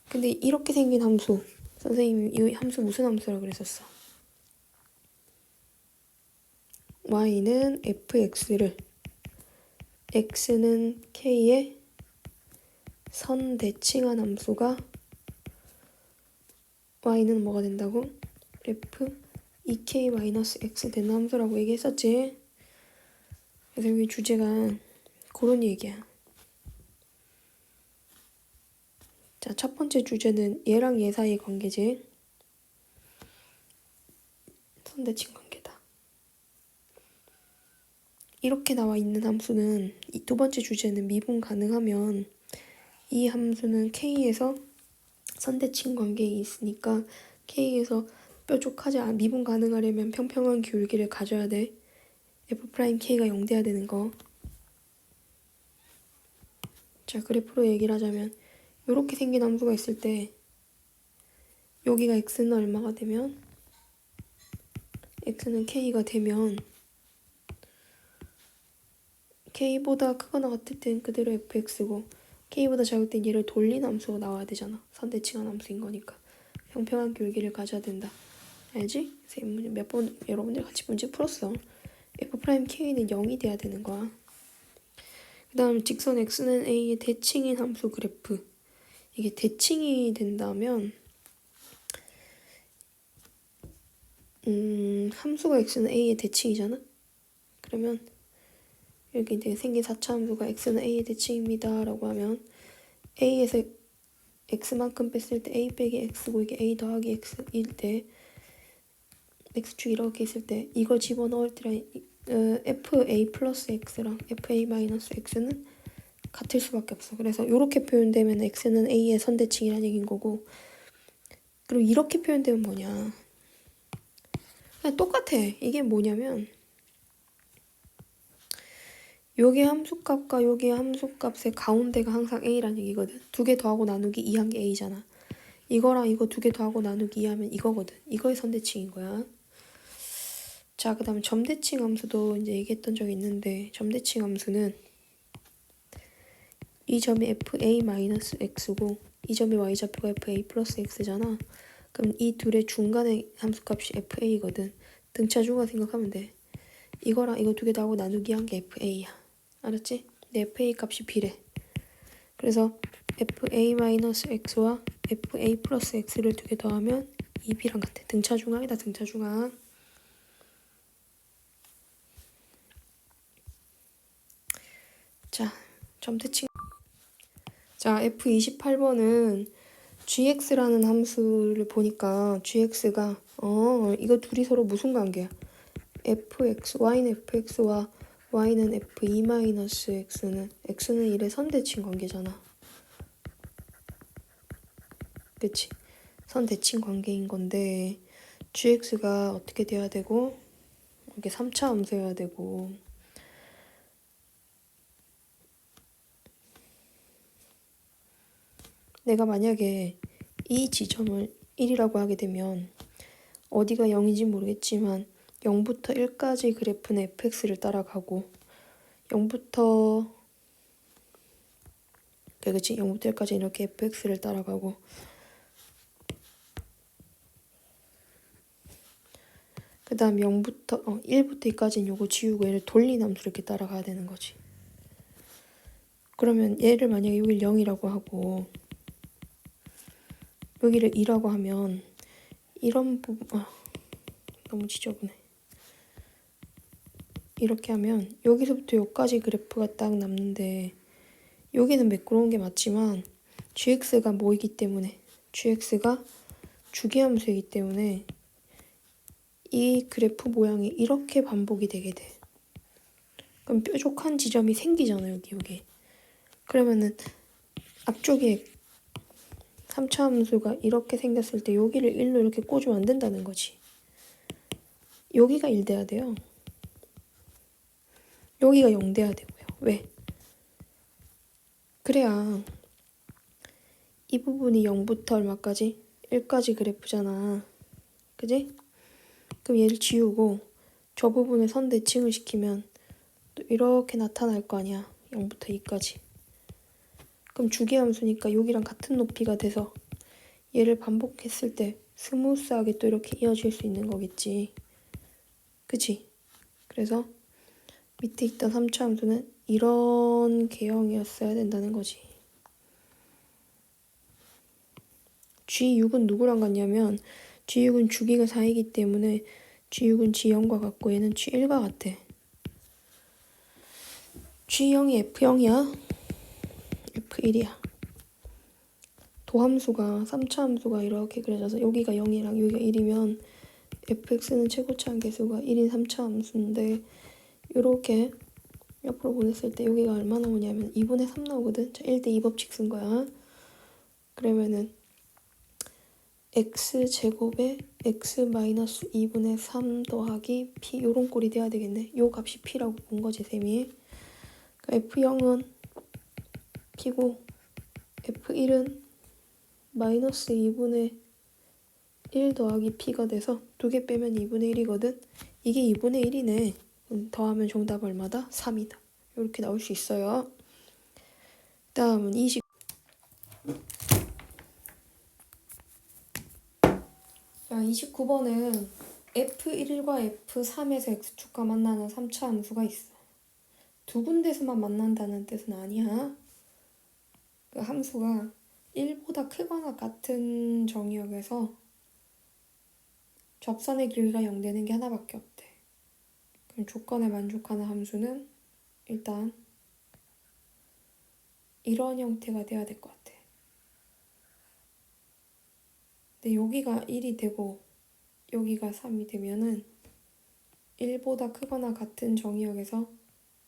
근데 이렇게 생긴 함수, 선생님이 이 함수 무슨 함수라 그랬었어? y는 fx를 x는 k의 선 대칭한 함수가 y는 뭐가 된다고? f 2k-x 되는 함수라고 얘기했었지. 그래서 여기 주제가 그런 얘기야. 자, 첫 번째 주제는 얘랑 얘 사이의 관계지. 선대칭 관계다. 이렇게 나와 있는 함수는 이 두 번째 주제는 미분 가능하면 이 함수는 k에서 선대칭 관계에 있으니까 k에서 뾰족하지 않아 미분 가능하려면 평평한 기울기를 가져야 돼. f'k가 0 돼야 되는 거. 자, 그래프로 얘기를 하자면 이렇게 생긴 함수가 있을 때 여기가 x는 얼마가 되면 x는 k가 되면 k보다 크거나 같을 땐 그대로 fx고 k보다 작을 땐 얘를 돌린 함수가 나와야 되잖아. 선대칭한 함수인 거니까 평평한 기울기를 가져야 된다. 알지? 선생님 몇 번 여러분들 같이 문제 풀었어. f'k는 0이 돼야 되는 거야. 그 다음 직선 x는 a의 대칭인 함수 그래프. 이게 대칭이 된다면 함수가 x는 a의 대칭이잖아. 그러면 여기 이제 생긴 4차 함수가 x는 a의 대칭입니다 라고 하면 a에서 x만큼 뺐을 때 a 빼기 x고 이게 a 더하기 x일 때 x축 이렇게 있을 때 이거 집어넣을 때랑 fa 플러스 x랑 fa 마이너스 x는 같을 수밖에 없어. 그래서 이렇게 표현되면 x는 a의 선대칭이라는 얘기인 거고, 그리고 이렇게 표현되면 뭐냐, 그냥 똑같아. 이게 뭐냐면 여기 함수값과 여기 함수값의 가운데가 항상 a라는 얘기거든. 두 개 더하고 나누기 2한 게 a잖아. 이거랑 이거 두 개 더하고 나누기 2하면 이거거든. 이거의 선대칭인 거야. 자, 그 다음에 점대칭 함수도 이제 얘기했던 적이 있는데, 점대칭 함수는 이 점이 fa-x고 이 점의 y좌표가 fa 플러스 x잖아. 그럼 이 둘의 중간의 함수값이 fa거든. 등차중간 생각하면 돼. 이거랑 이거 두 개 더하고 나누기 한 게 fa야. 알았지? 내 fa 값이 b래. 그래서 fa-x와 fa 플러스 x를 두 개 더하면 2b랑 같아. 등차중앙이다, 등차중앙. 자, 점대칭. 자, F28번은 gx라는 함수를 보니까 gx가 이거 둘이 서로 무슨 관계야? fx, y는 fx와 y는 f2-x는 x는 1의 선대칭 관계잖아. 그치? 선대칭 관계인 건데 gx가 어떻게 돼야 되고 이게 3차 함수여야 되고, 내가 만약에 이 지점을 1이라고 하게 되면 어디가 0인지 모르겠지만 0부터 1까지 그래프는 fx를 따라가고 0부터 그치? 0부터 1까지 이렇게 fx를 따라가고 그 다음 1부터 2까지는 요거 지우고 얘를 돌린 함수 이렇게 따라가야 되는 거지. 그러면 얘를 만약에 여기를 0이라고 하고 여기를 2라고 하면 이런 부분 너무 지저분해. 이렇게 하면 여기서부터 여기까지 그래프가 딱 남는데 여기는 매끄러운 게 맞지만 gx가 뭐이기 때문에 gx가 주기함수이기 때문에 이 그래프 모양이 이렇게 반복이 되게 돼. 그럼 뾰족한 지점이 생기잖아, 여기. 그러면은 앞쪽에 3차 함수가 이렇게 생겼을 때 여기를 1로 이렇게 꽂으면 안 된다는 거지. 여기가 1 돼야 돼요. 여기가 0 돼야 되고요. 왜? 그래야 이 부분이 0부터 얼마까지? 1까지 그래프잖아. 그지? 그럼 얘를 지우고 저 부분을 선대칭을 시키면 또 이렇게 나타날 거 아니야. 0부터 2까지. 그럼 주기함수니까 여기랑 같은 높이가 돼서 얘를 반복했을 때 스무스하게 또 이렇게 이어질 수 있는 거겠지. 그치? 그래서 밑에 있던 3차 함수는 이런 개형이었어야 된다는 거지. G6은 누구랑 같냐면 G6은 주기가 4이기 때문에 G6은 G0과 같고 얘는 G1과 같아. G0이 F0이야. F1이야. 도함수가 3차 함수가 이렇게 그려져서 여기가 0이랑 여기가 1이면 fx는 최고차항 계수가 1인 3차 함수인데 이렇게 옆으로 보냈을 때 여기가 얼마 나오냐면 2분의 3 나오거든. 자, 1대 2 법칙 쓴 거야. 그러면은 x제곱에 x-2분의 3 더하기 p 요런 꼴이 돼야 되겠네. 요 값이 p라고 본 거지, 쌤이. 그러니까 f0은 p고 f1은 마이너스 2분의 1 더하기 p가 돼서 두 개 빼면 2분의 1이거든. 이게 2분의 1이네. 더하면 정답 얼마다? 3이다. 이렇게 나올 수 있어요. 다음은 29번은 F1과 F3에서 X축과 만나는 3차 함수가 있어. 두 군데서만 만난다는 뜻은 아니야. 그 함수가 1보다 크거나 같은 정의역에서 접선의 길이가 0 되는 게 하나밖에 없대. 그럼 조건에 만족하는 함수는 일단 이런 형태가 돼야 될 것 같아. 근데 여기가 1이 되고 여기가 3이 되면은 1보다 크거나 같은 정의역에서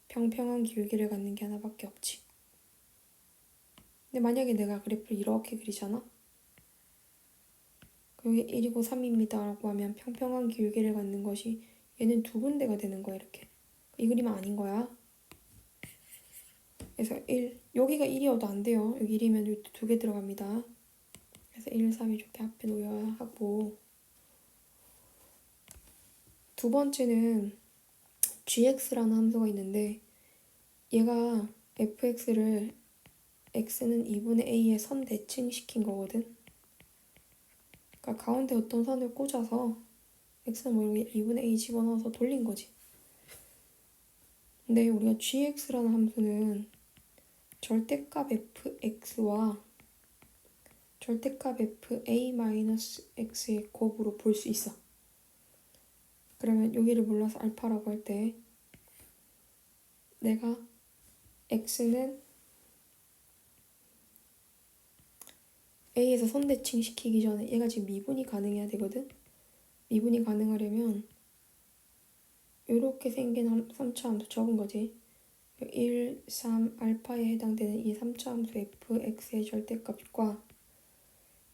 평평한 기울기를 갖는 게 하나밖에 없지. 근데 만약에 내가 그래프를 이렇게 그리잖아? 여기 1이고 3입니다 라고 하면 평평한 기울기를 갖는 것이 얘는 두 군데가 되는 거야, 이렇게. 이 그림은 아닌 거야. 그래서 1, 여기가 1이어도 안 돼요. 여기 1이면 여기 두 개 들어갑니다. 그래서 1, 3이 이렇게 앞에 놓여야 하고, 두 번째는 gx라는 함수가 있는데 얘가 fx를 x는 2분의 a에 선 대칭시킨 거거든. 그러니까 가운데 어떤 선을 꽂아서 x는 뭐 2분의 a 집어넣어서 돌린 거지. 근데 우리가 gx라는 함수는 절대값 fx와 절대값 fa-x의 곱으로 볼 수 있어. 그러면 여기를 몰라서 알파라고 할 때 내가 x는 a에서 선대칭 시키기 전에 얘가 지금 미분이 가능해야 되거든. 미분이 가능하려면 이렇게 생긴 3차 함수 적은 거지. 1, 3 알파에 해당되는 이 3차 함수 fx의 절대값과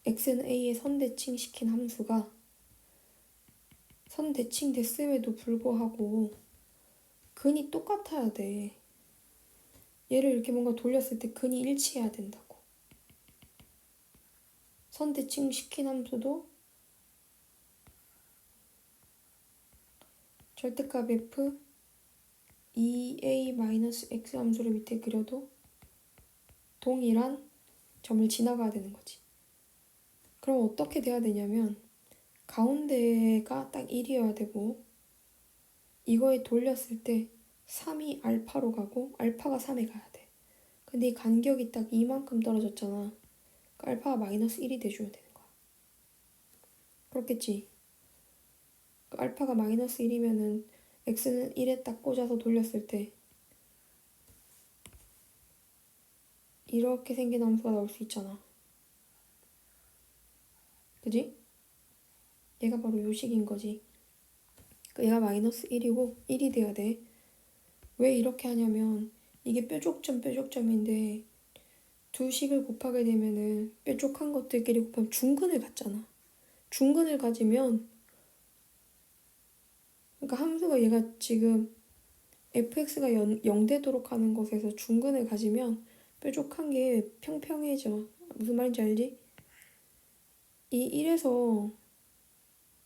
x는 a에 선대칭 시킨 함수가 선대칭 됐음에도 불구하고 근이 똑같아야 돼. 얘를 이렇게 뭔가 돌렸을 때 근이 일치해야 된다고. 선대칭 시킨 함수도 절대값 f 2a-x 함수를 밑에 그려도 동일한 점을 지나가야 되는 거지. 그럼 어떻게 돼야 되냐면 가운데가 딱 1이어야 되고 이거에 돌렸을 때 3이 알파로 가고 알파가 3에 가야 돼. 근데 이 간격이 딱 이만큼 떨어졌잖아. 그러니까 알파가 마이너스 1이 돼줘야 되는 거야. 그렇겠지? 그러니까 알파가 마이너스 1이면은 x는 1에 딱 꽂아서 돌렸을 때 이렇게 생긴 함수가 나올 수 있잖아. 그지? 얘가 바로 요식인 거지. 얘가 마이너스 1이고 1이 돼야 돼. 왜 이렇게 하냐면 이게 뾰족점인데 두 식을 곱하게 되면은 뾰족한 것들끼리 곱하면 중근을 갖잖아. 중근을 가지면 그러니까 함수가 얘가 지금 fx가 0 되도록 하는 것에서 중근을 가지면 뾰족한 게 평평해져. 무슨 말인지 알지? 이 1에서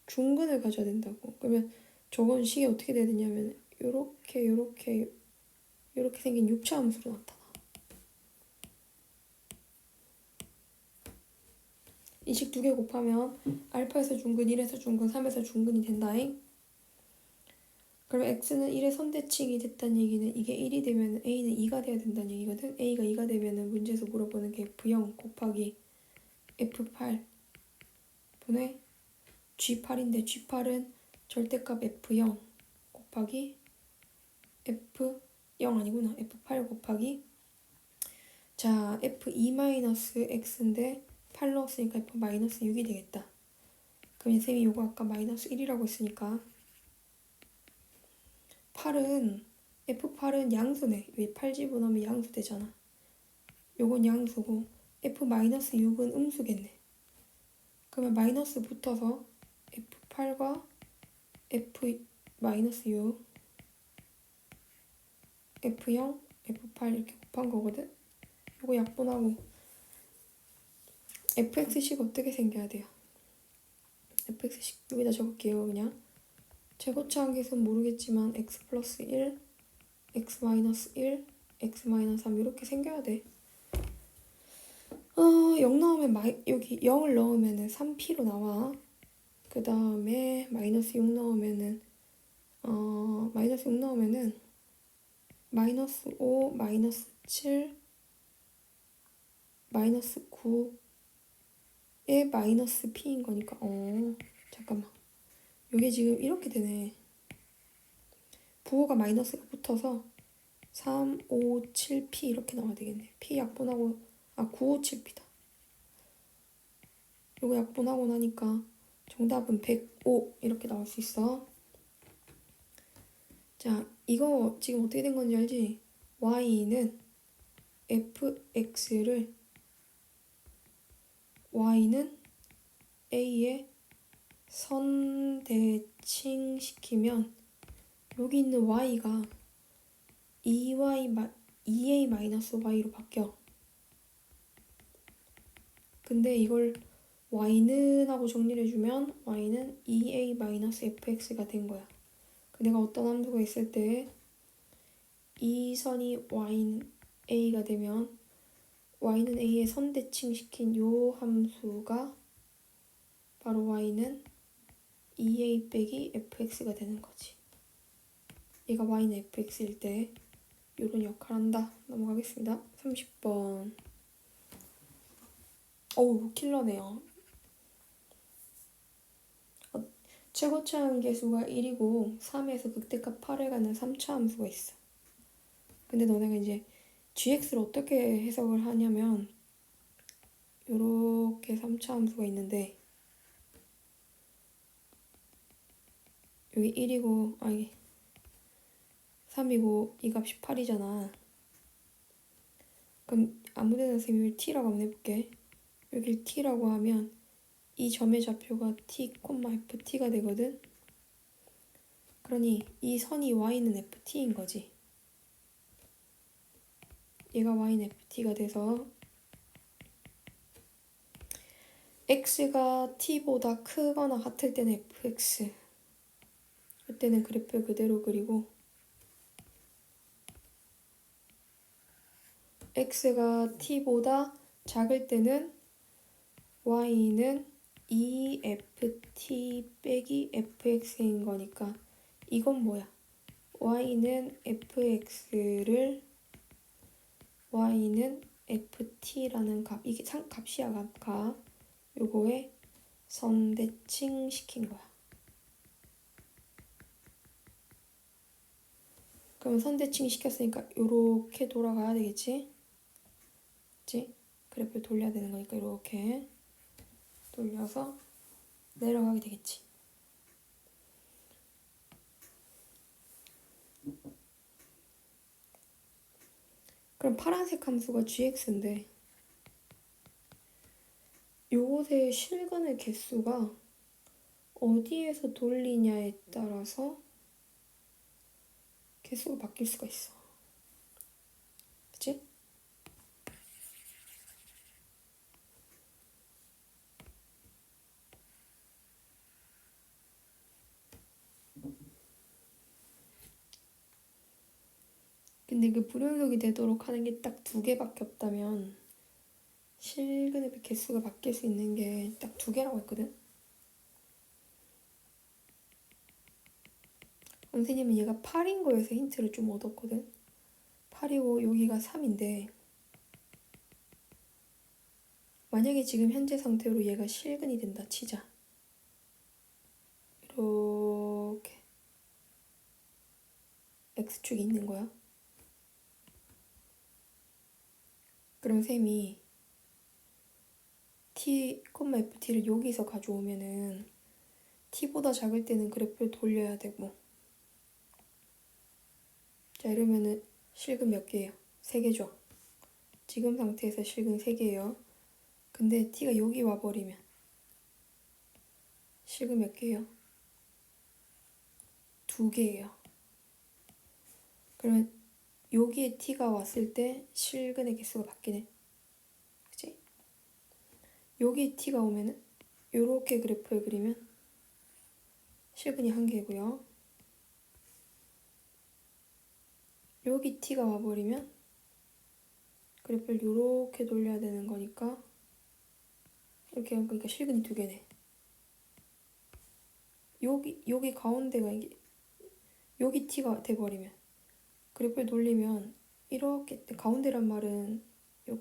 중근을 가져야 된다고. 그러면 저건 식이 어떻게 돼야 되냐면 요렇게 생긴 6차 함수로 나타나. 이 식 두 개 곱하면 알파에서 중근, 1에서 중근, 3에서 중근이 된다잉. 그럼 x는 1의 선대칭이 됐다는 얘기는 이게 1이 되면 a는 2가 돼야 된다는 얘기거든. a가 2가 되면은 문제에서 물어보는 게 f0 곱하기 f8 분의 g8인데 g8은 절대값 f0 곱하기 f0 아니구나. f8 곱하기 자 f2-x인데 8 넣었으니까 f-6이 되겠다. 그럼 쌤이 요거 아까 마이너스 1이라고 했으니까 8은 f8은 양수네. 여기 8 집어넣으면 양수 되잖아. 요건 양수고 f-6은 음수겠네. 그러면 마이너스 붙어서 f8과 f-6 f0, f8 이렇게 곱한 거거든. 요거 약분하고 fx식 어떻게 생겨야 돼요? fx식 여기다 적을게요. 그냥 제곱차한 계수는 모르겠지만 x 플러스 1, x 마이너스 1, x 마이너스 3 이렇게 생겨야 돼. 0 넣으면 여기 0을 넣으면은 3p로 나와. 그 다음에 마이너스 6 넣으면은 마이너스 6 넣으면은 마이너스 5, 마이너스 7, 마이너스 9에 마이너스 p인 거니까 잠깐만. 이게 지금 이렇게 되네. 부호가 마이너스가 붙어서 3, 5, 7, P 이렇게 나와야 되겠네. P 약분하고 9, 5, 7P다. 이거 약분하고 나니까 정답은 105 이렇게 나올 수 있어. 자, 이거 지금 어떻게 된 건지 알지? Y는 A에 선대칭 시키면 여기 있는 Y가 2A-Y로 바뀌어. 근데 이걸 Y는 하고 정리를 해주면 Y는 2A-fx가 된 거야. 내가 어떤 함수가 있을 때 이 선이 Y는 A가 되면 Y는 A에 선대칭 시킨 요 함수가 바로 Y는 2A 빼기 fx가 되는 거지. 얘가 Y는 fx일 때 요런 역할 한다. 넘어가겠습니다. 30번. 어우, 킬러네요. 최고차 계수가 1이고 3에서 극대값 8에 가는 3차 함수가 있어. 근데 너네가 이제 gx를 어떻게 해석을 하냐면 요렇게 3차 함수가 있는데 여기 1이고 3이고 이 값이 8이잖아. 그럼 아무데나 선생님이 t라고 한번 해볼게. 여기 t라고 하면 이 점의 좌표가 t, ft가 되거든. 그러니 이 선이 y는 ft인 거지. 얘가 y는 ft가 돼서 x가 t보다 크거나 같을 때는 fx. 이때는 그래프 그대로 그리고 x가 t보다 작을 때는 y는 2ft 빼기 fx인 거니까 이건 뭐야? y는 ft라는 값, 이게 값이야, 값. 요거에 선대칭 시킨 거야. 그럼 선대칭 시켰으니까 요렇게 돌아가야 되겠지? 그치? 그래프를 돌려야 되는 거니까 이렇게 돌려서 내려가게 되겠지. 그럼 파란색 함수가 gx인데 요것의 실근의 개수가 어디에서 돌리냐에 따라서 개수가 바뀔 수가 있어. 그치? 근데 그 불연속이 되도록 하는 게 딱 2개밖에 없다면 실근의 개수가 바뀔 수 있는 게 딱 2개라고 했거든? 선생님은 얘가 8인 거에서 힌트를 좀 얻었거든? 8이고 여기가 3인데 만약에 지금 현재 상태로 얘가 실근이 된다 치자. 이렇게 x축이 있는 거야. 그럼 쌤이 t, ft를 여기서 가져오면은 t보다 작을 때는 그래프를 돌려야 되고. 자, 이러면은 실근 몇 개예요? 3개죠. 지금 상태에서 실근 3개예요. 근데 t가 여기 와버리면 실근 몇 개예요? 2개예요. 그러면 여기에 t가 왔을 때 실근의 개수가 바뀌네. 그치? 여기에 t가 오면은 요렇게 그래프를 그리면 실근이 1개고요. 여기 t가 와버리면 그래프를 요렇게 돌려야 되는 거니까 이렇게 하니까 실근이 2개네. 여기 가운데가 이게 여기 t가 돼버리면 그래프를 돌리면 이렇게 가운데란 말은 요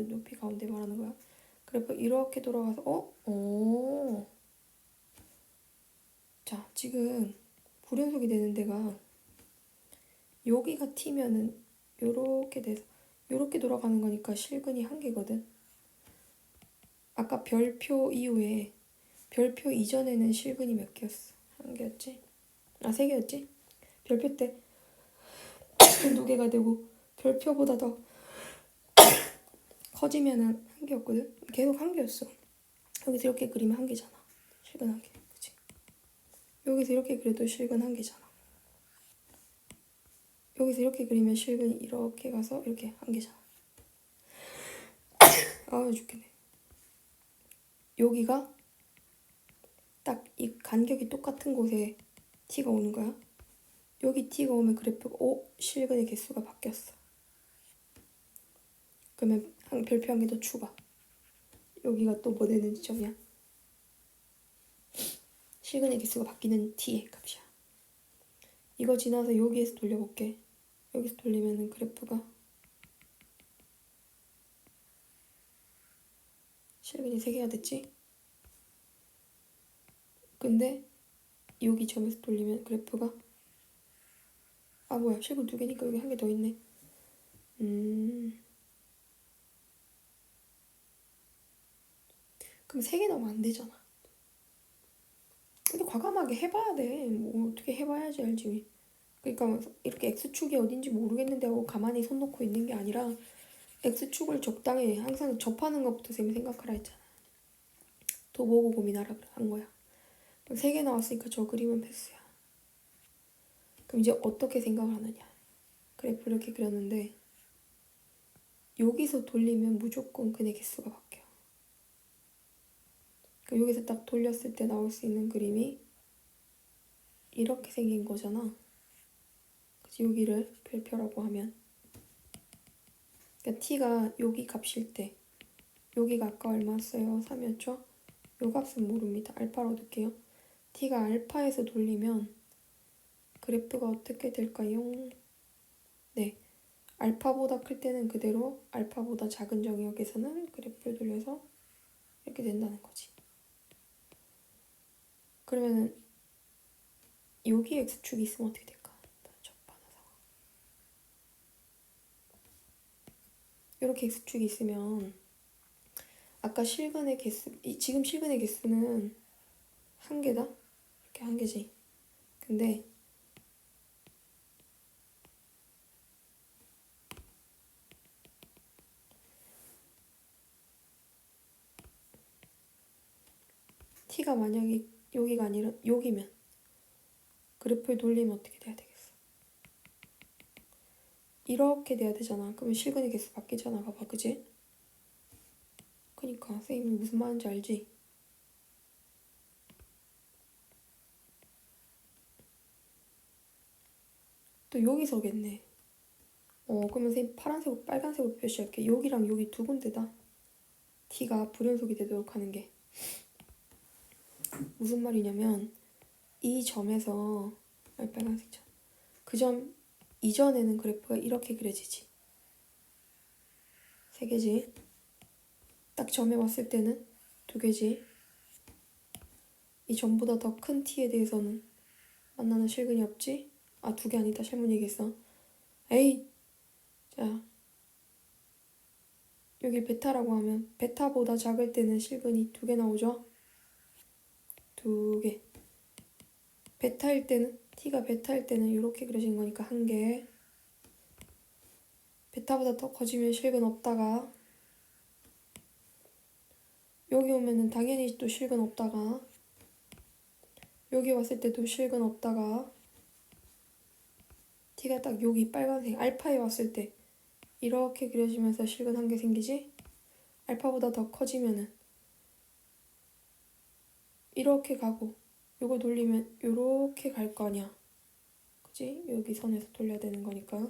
높이 가운데 말하는 거야. 그래프 이렇게 돌아가서 자, 자, 지금 불연속이 되는 데가 여기가 t면은 요렇게 돼서 요렇게 돌아가는 거니까 실근이 한 개거든. 아까 별표 이후에 별표 이전에는 실근이 몇 개였어? 한 개였지? 아, 세 개였지? 별표 때 두 개가 되고 별표보다 더 커지면은 한 개였거든. 계속 한 개였어. 여기서 이렇게 그리면 한 개잖아. 실근 한 개. 그치? 여기서 이렇게 그려도 실근 한 개잖아. 여기서 이렇게 그리면 실근이 이렇게 가서 이렇게 한 개잖아. 아, 죽겠네. 여기가 딱 이 간격이 똑같은 곳에 t가 오는 거야. 여기 t가 오면 그래프가 실근의 개수가 바뀌었어. 그러면 별표 한 개 더 추가. 여기가 또 뭐 되는 지점이야? 실근의 개수가 바뀌는 t의 값이야. 이거 지나서 여기에서 돌려볼게. 여기서 돌리면은 그래프가 실근이 3개가 됐지? 근데 여기 점에서 돌리면 그래프가 뭐야, 실근 2개니까 여기 한 개 더 있네. 그럼 3개 나오면 안 되잖아. 근데 과감하게 해봐야 돼. 뭐 어떻게 해봐야지 알지. 그러니까 이렇게 x축이 어딘지 모르겠는데 하고 가만히 손 놓고 있는 게 아니라 x축을 적당히 항상 접하는 것부터 쌤이 생각하라 했잖아. 더 보고 고민하라 한 거야. 그럼 3개 나왔으니까 저 그림은 패스야. 그럼 이제 어떻게 생각을 하느냐. 그래프 이렇게 그렸는데 여기서 돌리면 무조건 근의 개수가 바뀌어. 그러니까 여기서 딱 돌렸을 때 나올 수 있는 그림이 이렇게 생긴 거잖아. 그래서 여기를 별표라고 하면 그러니까 t가 여기 값일 때 여기가 아까 얼마였어요? 3이었죠? 요 값은 모릅니다. 알파로 둘게요. t가 알파에서 돌리면 그래프가 어떻게 될까요? 네, 알파보다 클 때는 그대로 알파보다 작은 정역에서는 그래프를 돌려서 이렇게 된다는 거지. 그러면은 여기 x축이 있으면 어떻게 될까? 적반하장. 이렇게 x축이 있으면 아까 실근의 개수, 지금 실근의 개수는 한 개다? 이렇게 한 개지. 근데 t가 만약에 여기가 아니라 여기면 그래프를 돌리면 어떻게 돼야 되겠어? 이렇게 돼야 되잖아. 그러면 실근의 개수 바뀌잖아. 봐봐, 그지? 그니까 선생님이 무슨 말인지 알지? 또 여기서겠네. 그러면 선생님 파란색으로 빨간색으로 표시할게. 여기랑 여기 두 군데다 t가 불연속이 되도록 하는 게 무슨 말이냐면 이 점에서 빨간색 점. 그 점 이전에는 그래프가 이렇게 그려지지. 3개지. 딱 점에 왔을 때는 2개지. 이 점보다 더 큰 t에 대해서는 만나는 실근이 없지? 2개 아니다. 잘못 얘기했어. 에이! 자, 여기 베타라고 하면 베타보다 작을 때는 실근이 2개 나오죠? 2개. 베타일 때는 t가 베타일 때는 이렇게 그려진 거니까 1개. 베타보다 더 커지면 실근 없다가 여기 오면은 당연히 또 실근 없다가 여기 왔을 때도 실근 없다가 t가 딱 여기 빨간색 알파에 왔을 때 이렇게 그려지면서 실근 1개 생기지? 알파보다 더 커지면은 이렇게 가고 요거 돌리면 요렇게 갈 거 아니야. 그치? 여기 선에서 돌려야 되는 거니까.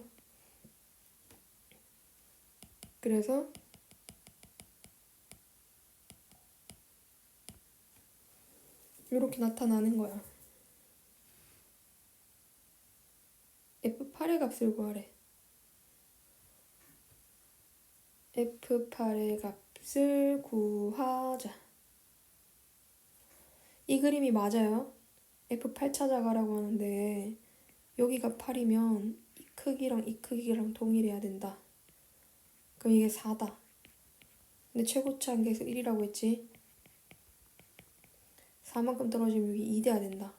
그래서 요렇게 나타나는 거야. F8의 값을 구하래. F8의 값을 구하자. 이 그림이 맞아요. F8 찾아가라고 하는데 여기가 8이면 이 크기랑 이 크기랑 동일해야 된다. 그럼 이게 4다. 근데 최고치 한계에서 1이라고 했지? 4만큼 떨어지면 여기 2 돼야 된다.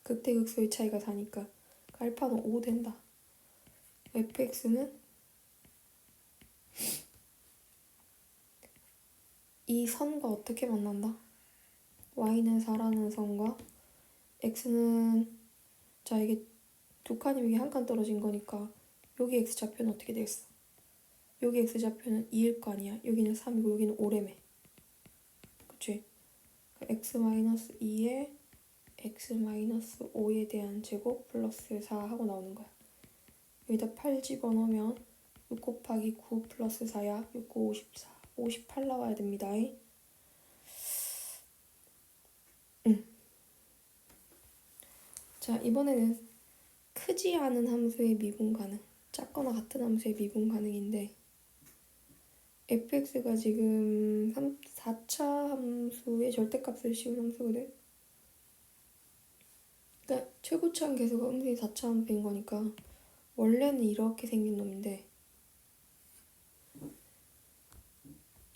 극대극소의 차이가 4니까 알파는 5 된다. fx는 이 선과 어떻게 만난다? y는 4라는 선과 x는 자 이게 두 칸이 여기 한 칸 떨어진 거니까 여기 x좌표는 어떻게 되겠어? 여기 x좌표는 2일 거 아니야. 여기는 3이고 여기는 5래매. 그치? x-2에 x-5에 대한 제곱 플러스 4 하고 나오는 거야. 여기다 8 집어넣으면 6 곱하기 9 플러스 4야. 6, 9, 54. 58 나와야 됩니다. 자, 이번에는 크지 않은 함수의 미분 가능. 작거나 같은 함수의 미분 가능인데 fx가 지금 4차 함수의 절대값을 씌운 함수거든. 그러니까 최고치 한계수가 음수인 4차 함수인 거니까 원래는 이렇게 생긴 놈인데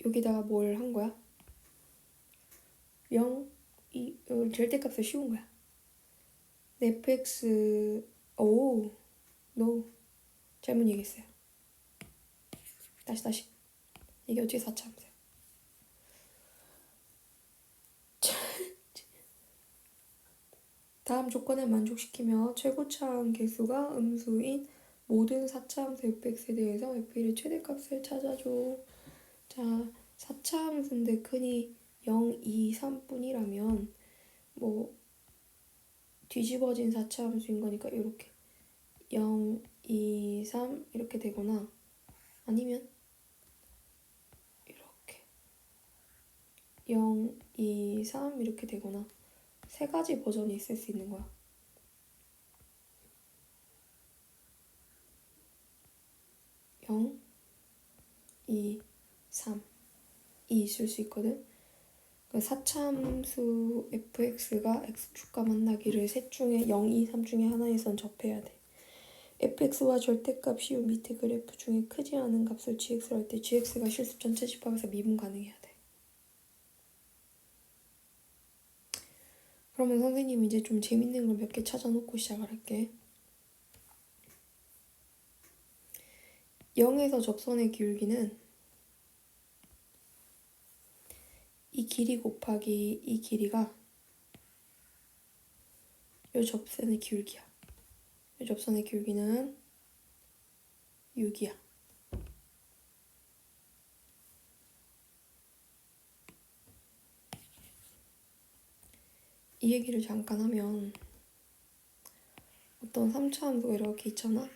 여기다가 뭘 한 거야? 0, 절대값을 씌운 거야. fx no 잘못 얘기했어요. 다시 이게 어떻게 4차 함수야? 다음 조건을 만족시키며 최고차 함계수가 음수인 모든 4차 함수 fx에 대해서 f1의 최대값을 찾아줘. 자, 4차 함수인데 흔히 0, 2, 3뿐이라면 뭐 뒤집어진 4차 함수인 거니까 이렇게 0, 2, 3 이렇게 되거나 아니면 이렇게 0, 2, 3 이렇게 되거나 세 가지 버전이 있을 수 있는 거야. 0, 2, 3 이 있을 수 있거든. 4차 함수 fx가 x축과 만나기를 셋 중에 0, 2, 3 중에 하나에선 접해야 돼. fx와 절대값 씌운 밑에 그래프 중에 크지 않은 값을 gx로 할 때 gx가 실수 전체 집합에서 미분 가능해야 돼. 그러면 선생님 이제 좀 재밌는 걸 몇 개 찾아놓고 시작을 할게. 0에서 접선의 기울기는 이 길이 곱하기 이 길이가 이 접선의 기울기야. 이 접선의 기울기는 6이야. 이 얘기를 잠깐 하면 어떤 3차 함수가 이렇게 있잖아.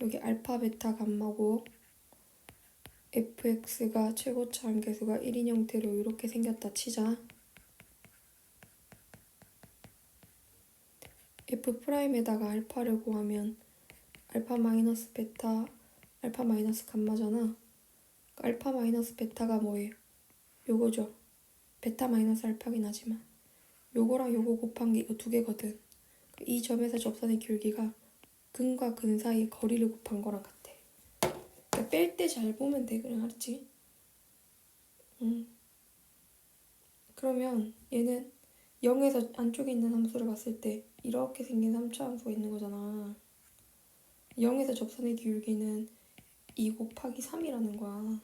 여기 알파, 베타, 감마고 fx가 최고차 함계수가 1인 형태로 이렇게 생겼다 치자. f'에다가 알파를 구하면 알파 마이너스 베타, 알파 마이너스 감마잖아. 알파 마이너스 베타가 뭐예요? 요거죠. 베타 마이너스 알파긴 하지만 요거랑 요거 곱한 게 이거 두 개거든. 이 점에서 접선의 기울기가 근과 근 사이의 거리를 곱한 거랑 같아. 그러니까 뺄 때 잘 보면 돼. 그래, 알았지? 그러면 얘는 0에서 안쪽에 있는 함수를 봤을 때 이렇게 생긴 3차 함수가 있는 거잖아. 0에서 접선의 기울기는 2 곱하기 3이라는 거야.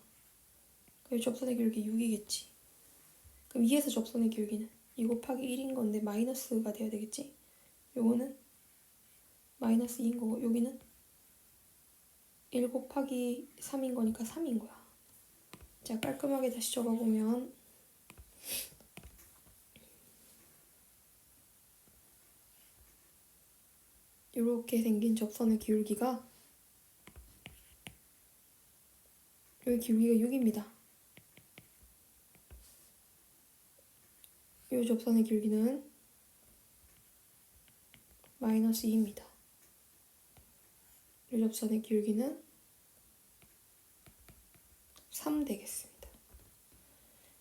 그럼 접선의 기울기 6이겠지. 그럼 2에서 접선의 기울기는 2 곱하기 1인 건데 마이너스가 돼야 되겠지? 요거는 마이너스 2인 거고 여기는 1 곱하기 3인 거니까 3인 거야. 자, 깔끔하게 다시 적어보면 이렇게 생긴 접선의 기울기가 여기 기울기가 6입니다. 이 접선의 기울기는 마이너스 2입니다. 이 접선의 기울기는 3 되겠습니다.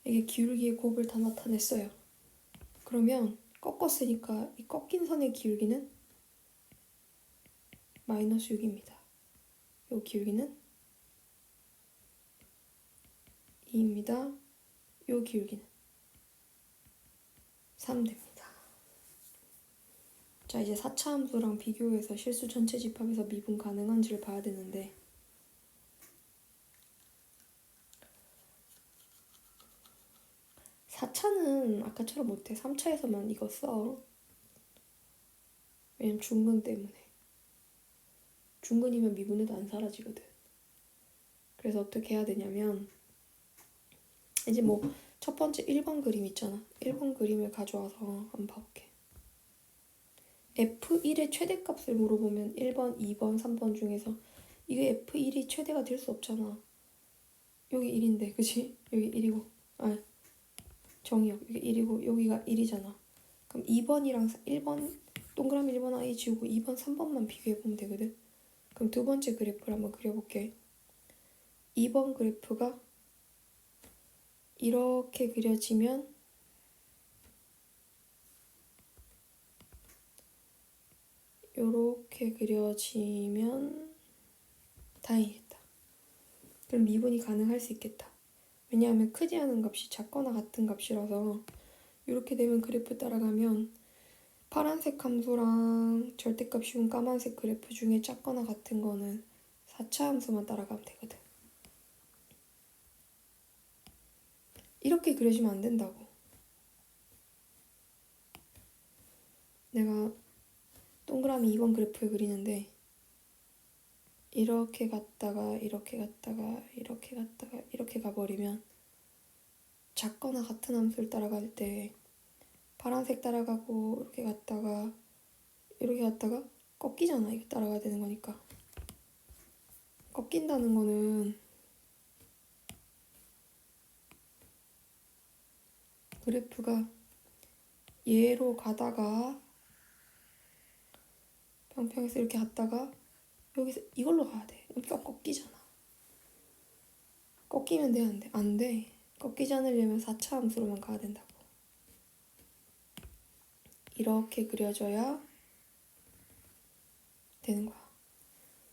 이게 기울기의 곱을 다 나타냈어요. 그러면 꺾었으니까 이 꺾인 선의 기울기는 마이너스 6입니다. 요 기울기는 2입니다. 요 기울기는 3 됩니다. 자, 이제 4차 함수랑 비교해서 실수 전체 집합에서 미분 가능한지를 봐야 되는데 4차는 아까처럼 못해. 3차에서만 이거 써. 왜냐면 중근 때문에. 중근이면 미분해도 안 사라지거든. 그래서 어떻게 해야 되냐면 이제 뭐 첫 번째 1번 그림 있잖아. 1번 그림을 가져와서 한번 봐볼게. F1의 최대값을 물어보면 1번, 2번, 3번 중에서 이게 F1이 최대가 될 수 없잖아. 여기 1인데, 그치? 여기 1이고, 정의역, 여기 1이고, 여기가 1이잖아. 그럼 2번이랑 1번, 동그라미 1번 아이 지우고 2번, 3번만 비교해보면 되거든? 그럼 두 번째 그래프를 한번 그려볼게. 2번 그래프가 이렇게 그려지면 요렇게 그려지면 다행이겠다. 그럼 미분이 가능할 수 있겠다. 왜냐하면 크지 않은 값이 작거나 같은 값이라서 이렇게 되면 그래프 따라가면 파란색 함수랑 절대값 쉬운 까만색 그래프 중에 작거나 같은 거는 4차 함수만 따라가면 되거든. 이렇게 그려지면 안 된다고. 내가 동그라미 2번 그래프를 그리는데 이렇게 갔다가 이렇게 갔다가 이렇게 갔다가 이렇게 가버리면 작거나 같은 함수를 따라갈 때 파란색 따라가고 이렇게 갔다가 이렇게 갔다가 꺾이잖아. 이거 따라가야 되는 거니까. 꺾인다는 거는 그래프가 얘로 가다가 평평에서 이렇게 갔다가 여기서 이걸로 가야 돼. 그러니까 꺾이잖아. 꺾이면 돼, 안 돼? 안 돼. 꺾이지 않으려면 4차 함수로만 가야 된다고. 이렇게 그려져야 되는 거야.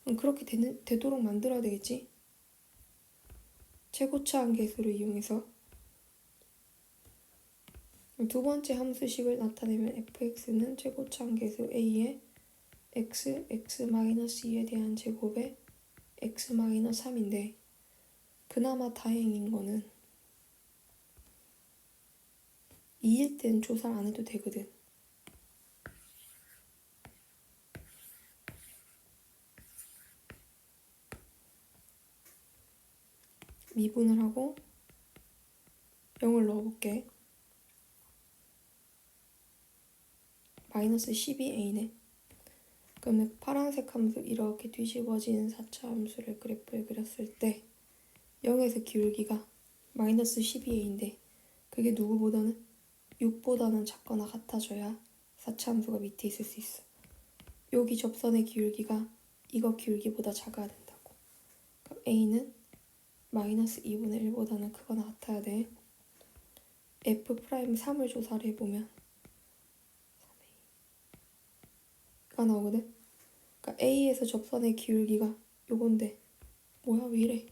그럼 그렇게 되도록 만들어야 되겠지? 최고차 한계수를 이용해서 두 번째 함수식을 나타내면 fx는 최고차 한계수 a의 x, x-2에 대한 제곱에 x-3인데 그나마 다행인 거는 2일 땐 조사를 안 해도 되거든. 미분을 하고 0을 넣어볼게. 마이너스 12a네. 그러면 파란색 함수 이렇게 뒤집어지는 4차 함수를 그래프에 그렸을 때 0에서 기울기가 마이너스 12a인데 그게 누구보다는 6보다는 작거나 같아져야 4차 함수가 밑에 있을 수 있어. 여기 접선의 기울기가 이거 기울기보다 작아야 된다고. 그럼 a는 마이너스 2분의 1보다는 크거나 같아야 돼. F'3을 조사를 해보면 3a가 나오거든. 그러니까 A에서 접선의 기울기가 요건데 뭐야 왜 이래.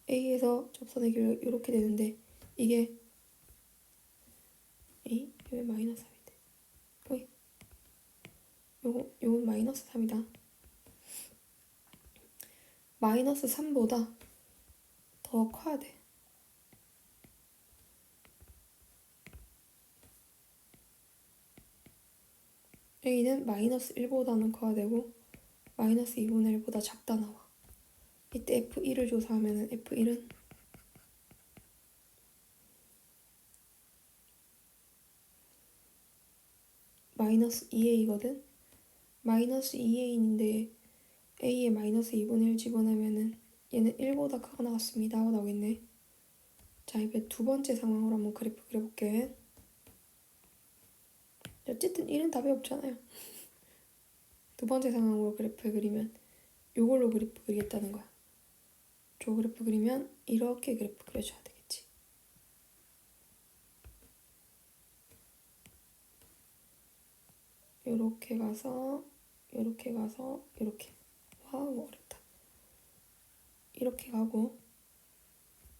A에서 접선의 기울기가 이렇게 되는데 이게 A? 왜 마이너스 3인데 어이. 요건 마이너스 3이다. 마이너스 3보다 더 커야 돼. A는 마이너스 1보다는 커야 되고 마이너스 2분의 1보다 작다 나와. 이때 F1을 조사하면 F1은 마이너스 2a거든. 마이너스 2a인데 a에 마이너스 2분의 1 집어넣으면은 얘는 1보다 크거나 같습니다 하고 나오겠네. 자, 이번 두 번째 상황으로 한번 그래프 그려볼게. 어쨌든 1은 답이 없잖아요. 두 번째 상황으로 그래프 그리면 요걸로 그래프 그리겠다는 거야. 저 그래프 그리면 이렇게 그래프 그려줘야 되겠지. 요렇게 가서 요렇게 가서 요렇게. 와우 어렵다. 이렇게 가고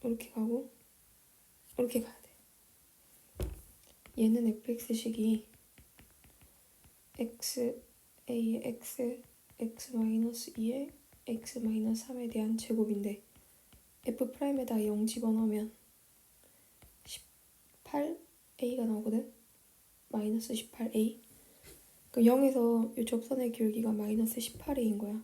이렇게 가고 이렇게 가야 돼. 얘는 fx식이 x a의 x x-2의 x-3에 대한 제곱인데 f'에다 0 집어넣으면 18a가 나오거든. 마이너스 18a. 그럼 0에서 이 접선의 기울기가 마이너스 18a인 거야.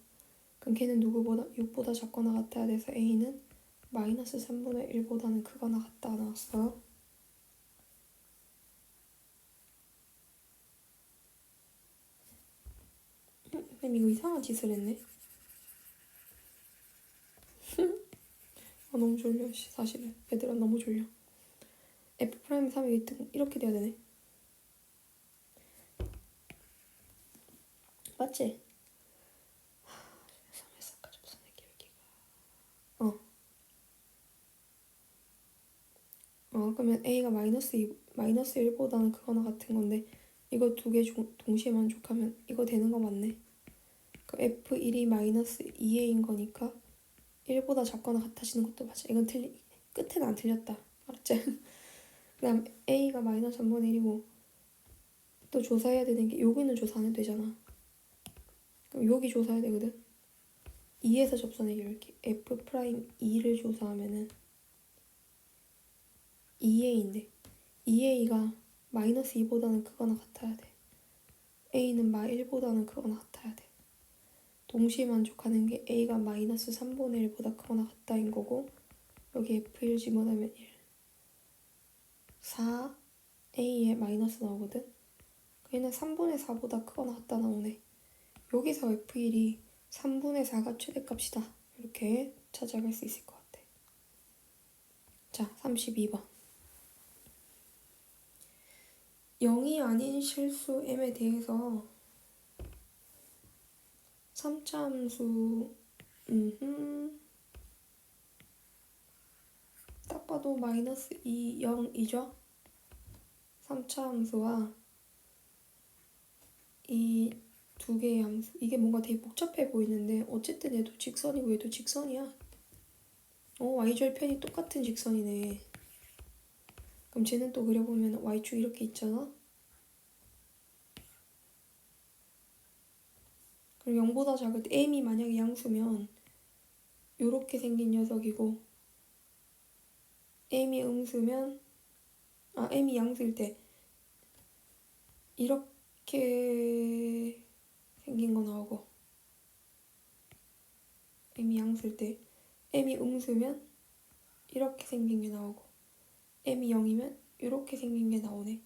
그럼 걔는 누구보다 6보다 작거나 같아야 돼서 a는 마이너스 3분의 1보다는 크거나 같다 나왔어. 쌤 이거 이상한 짓을 했네. 아 너무 졸려. 사실은 얘들아 너무 졸려. F'3이 이렇게 돼야 되네. 맞지? 3에서 접선의 기울기가 그러면 A가 마이너스 1보다는 크거나 같은 건데 이거 두 개 동시에 만족하면 이거 되는 거 맞네. 그 F1이 마이너스 2A인 거니까 1보다 작거나 같아지는 것도 맞아. 이건 끝에는 안 틀렸다. 알았지? 그 다음 A가 마이너스 3분의 1이고 또 조사해야 되는 게 여기는 조사 안 해도 되잖아. 그럼 여기 조사해야 되거든. 2에서 접선의 기울기 F'2를 조사하면은 2A인데 2A가 마이너스 2보다는 크거나 같아야 돼. A는 1보다는 크거나 같아야 돼. 동시에 만족하는 게 A가 마이너스 3분의 1보다 크거나 같다인 거고 여기 F1 집어넣으면 1 4 A에 마이너스 나오거든. 얘는 3분의 4보다 크거나 같다 나오네. 여기서 F1이 3분의 4가 최대값이다. 이렇게 찾아갈 수 있을 것 같아. 자, 32번. 0이 아닌 실수 m에 대해서 3차 함수 딱 봐도 마이너스 2, 0이죠? 3차 함수와 이 두 개의 함수 이게 뭔가 되게 복잡해 보이는데 어쨌든 얘도 직선이고 얘도 직선이야. y절편이 똑같은 직선이네. 그럼 쟤는 또 그려보면 y축 이렇게 있잖아? 그럼 0보다 작을 때 m이 만약에 양수면 요렇게 생긴 녀석이고 m이 음수면 m이 양수일 때 이렇게 생긴 거 나오고 m이 양수일 때 m이 음수면 이렇게 생긴 게 나오고 m이 0이면 이렇게 생긴 게 나오네.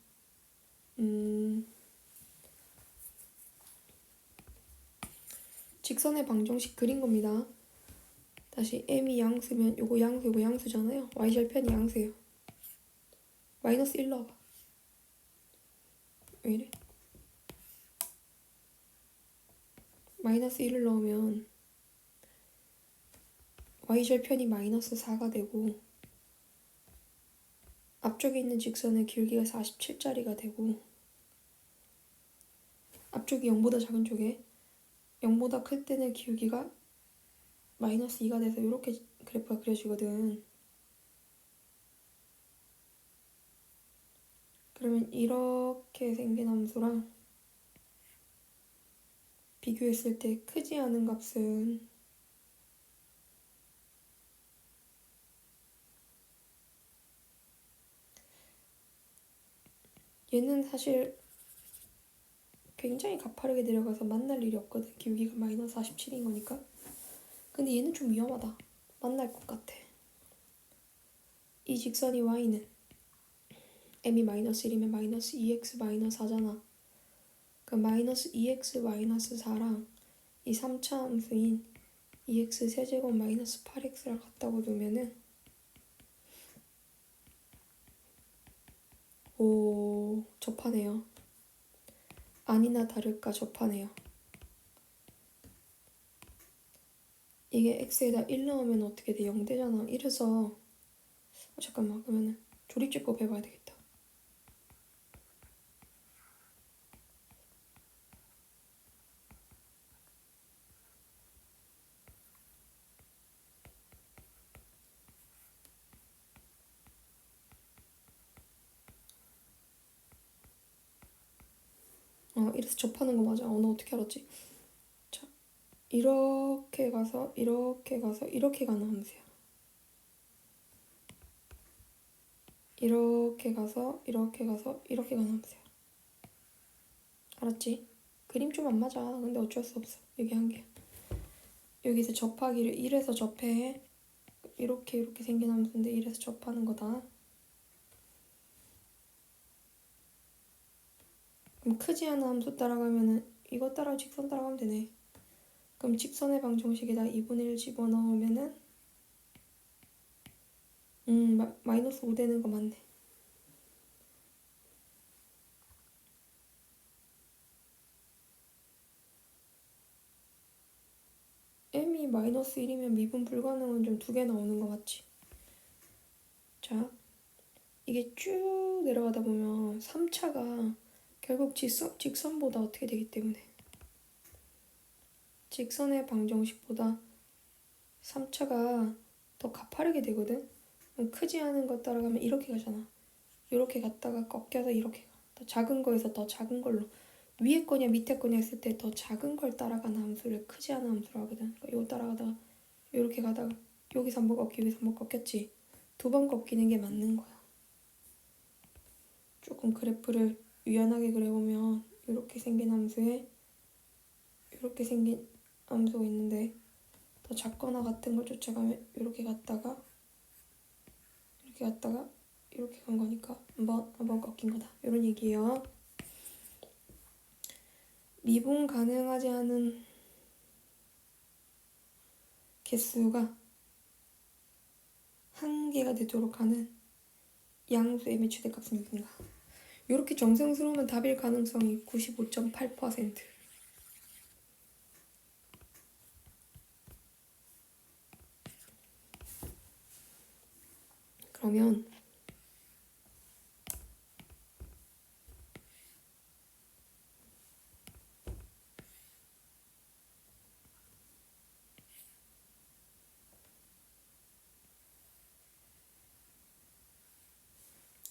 직선의 방정식 그린 겁니다. 다시 m이 양수면 요거 양수 요거 양수잖아요. y절편이 양수예요. 마이너스 1 넣어봐. 왜 이래? 마이너스 1을 넣으면 y절편이 마이너스 4가 되고 앞쪽에 있는 직선의 기울기가 47짜리가 되고 앞쪽이 0보다 작은 쪽에 0보다 클 때는 기울기가 마이너스 2가 돼서 이렇게 그래프가 그려지거든. 그러면 이렇게 생긴 함수랑 비교했을 때 크지 않은 값은 얘는 사실 굉장히 가파르게 내려가서 만날 일이 없거든. 기울기가 마이너스 47인 거니까. 근데 얘는 좀 위험하다. 만날 것 같아. 이 직선이 y는 m이 마이너스 1이면 마이너스 2x 마이너스 4잖아. 그 마이너스 2x 마이너스 4랑 이 3차 함수인 2x 세제곱 마이너스 8x를 갖다고 두면은 오 접하네요. 아니나 다를까 접하네요. 이게 x에다 1 넣으면 어떻게 돼? 0 되잖아. 이래서 잠깐만 그러면은 조립제법 해봐야 되겠다. 이래서 접하는 거 맞아. 너 어떻게 알았지? 자, 이렇게 가서 이렇게 가서 이렇게 가는 함수야. 이렇게 가서 이렇게 가서 이렇게 가는 함수야. 알았지? 그림 좀 안 맞아. 근데 어쩔 수 없어. 여기 한 개. 여기서 접하기를 1에서 접해. 이렇게 생긴 함수인데 1에서 접하는 거다. 그럼 크지 않은 함수 따라가면은 이거 따라 직선 따라가면 되네. 그럼 직선의 방정식에다 2분의 1 집어넣으면은 마이너스 5 되는 거 맞네. m이 마이너스 1이면 미분 불가능은 좀 2개 나오는 거 맞지? 자, 이게 쭉 내려가다 보면 3차가 결국 직선보다 어떻게 되기 때문에 직선의 방정식보다 3차가 더 가파르게 되거든? 그럼 크지 않은 거 따라가면 이렇게 가잖아. 이렇게 갔다가 꺾여서 이렇게 가. 더 작은 거에서 더 작은 걸로 위에 거냐 밑에 거냐 했을 때 더 작은 걸 따라가는 함수를 크지 않은 함수로 하거든. 그러니까 이거 따라가다가 이렇게 가다가 여기서 한번 꺾기 여기서 한번 꺾였지. 2번 꺾이는 게 맞는 거야. 조금 그래프를 유연하게 그려보면 이렇게 생긴 함수에 이렇게 생긴 함수가 있는데 더 작거나 같은 걸 쫓아가면 이렇게 갔다가 이렇게 갔다가 이렇게 간 거니까 한번 꺾인 거다. 이런 얘기예요. 미분 가능하지 않은 개수가 한 개가 되도록 하는 양수 m의 최대값은 6인가. 이렇게 정성스러우면 답일 가능성이 95.8%. 그러면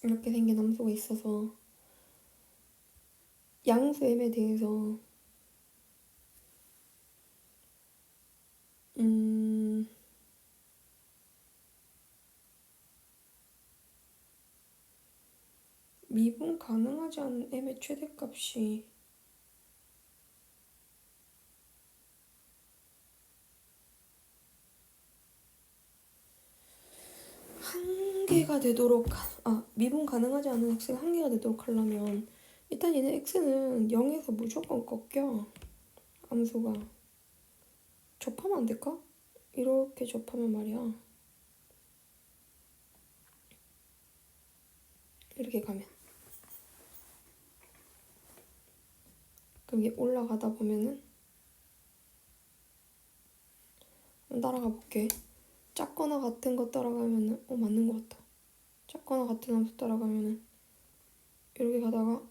이렇게 생긴 함수가 있어서 양수 m에 대해서 미분 가능하지 않은 m의 최대값이 한 개가 되도록 미분 가능하지 않은 x가 한 개가 되도록 하려면 일단 얘는 x는 0에서 무조건 꺾여. 함수가 접하면 안 될까? 이렇게 접하면 말이야. 이렇게 가면 그럼 이게 올라가다 보면은 따라가 볼게. 작거나 같은 거 따라가면은 맞는 것 같다. 작거나 같은 함수 따라가면은 이렇게 가다가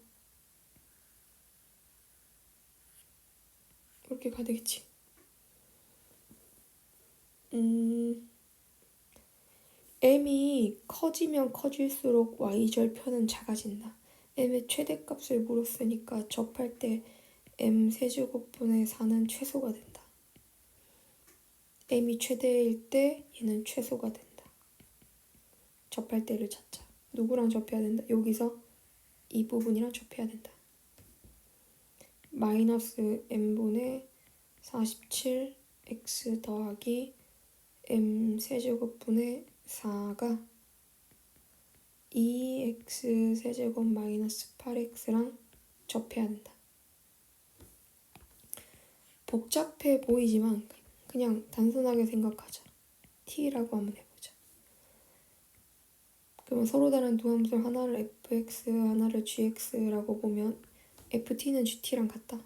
이렇게 가야 되겠지. m이 커지면 커질수록 y절편은 작아진다. m의 최대값을 물었으니까 접할 때 m 세제곱분의 4는 최소가 된다. m이 최대일 때 얘는 최소가 된다. 접할 때를 찾자. 누구랑 접해야 된다? 여기서 이 부분이랑 접해야 된다. 마이너스 m분의 47 x 더하기 m 세제곱분의 4가 2x 세제곱 마이너스 8x랑 접해야 된다. 복잡해 보이지만 그냥 단순하게 생각하자. t라고 한번 해보자. 그러면 서로 다른 두 함수 하나를 fx 하나를 gx라고 보면 ft는 gt랑 같다.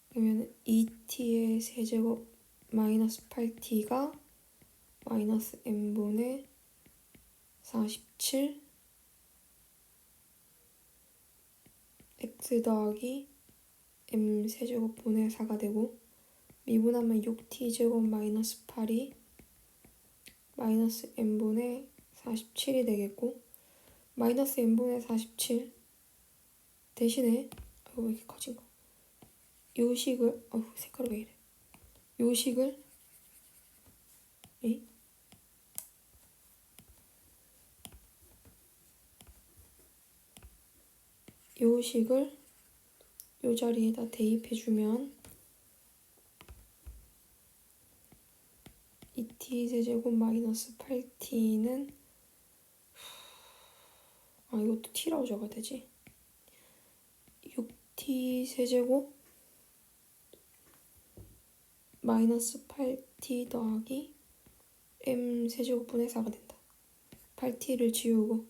그러면 2t의 세제곱 마이너스 8t가 마이너스 m분의 47 x 더하기 m 세제곱분의 4가 되고 미분하면 6t제곱 마이너스 8이 마이너스 m분의 47이 되겠고 마이너스 m분의 47 대신에 왜 이렇게 커진 거? 요 식을 색깔이 왜 이래? 요 식을 요 식을 요 자리에다 대입해주면 2t 세제곱 마이너스 8t는 이것도 t라고 적어야 되지. 6t 세제곱 마이너스 8t 더하기 m 세제곱분의 4가 된다. 8t를 지우고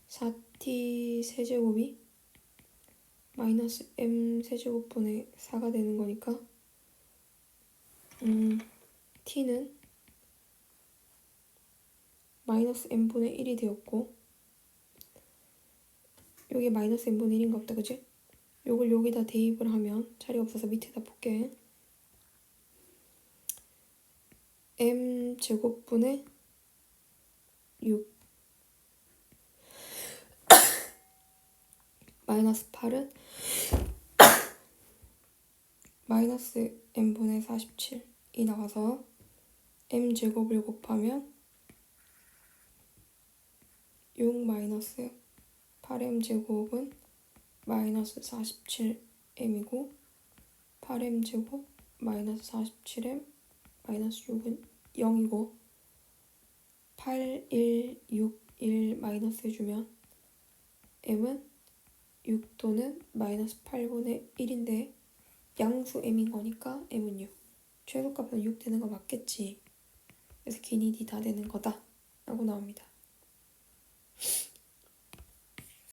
4t 세제곱이 마이너스 m 세제곱분의 4가 되는 거니까 t는 마이너스 m분의 1이 되었고 여기 마이너스 m분의 1인가 보다, 그치? 요걸 여기다 대입을 하면 자리 없어서 밑에다 볼게. m 제곱분의 6 마이너스 8은 마이너스 m분의 47이 나와서 m 제곱을 곱하면 6 마이너스 8m 제곱은 마이너스 47m이고 8m 제곱 마이너스 47m 마이너스 6은 0이고 8, 1, 6, 1 마이너스 해주면 m은 6 또는 마이너스 8분의 1인데 양수 m인 거니까 m은 6. 최소값은 6 되는 거 맞겠지. 그래서 기니 D 다 되는 거다 라고 나옵니다.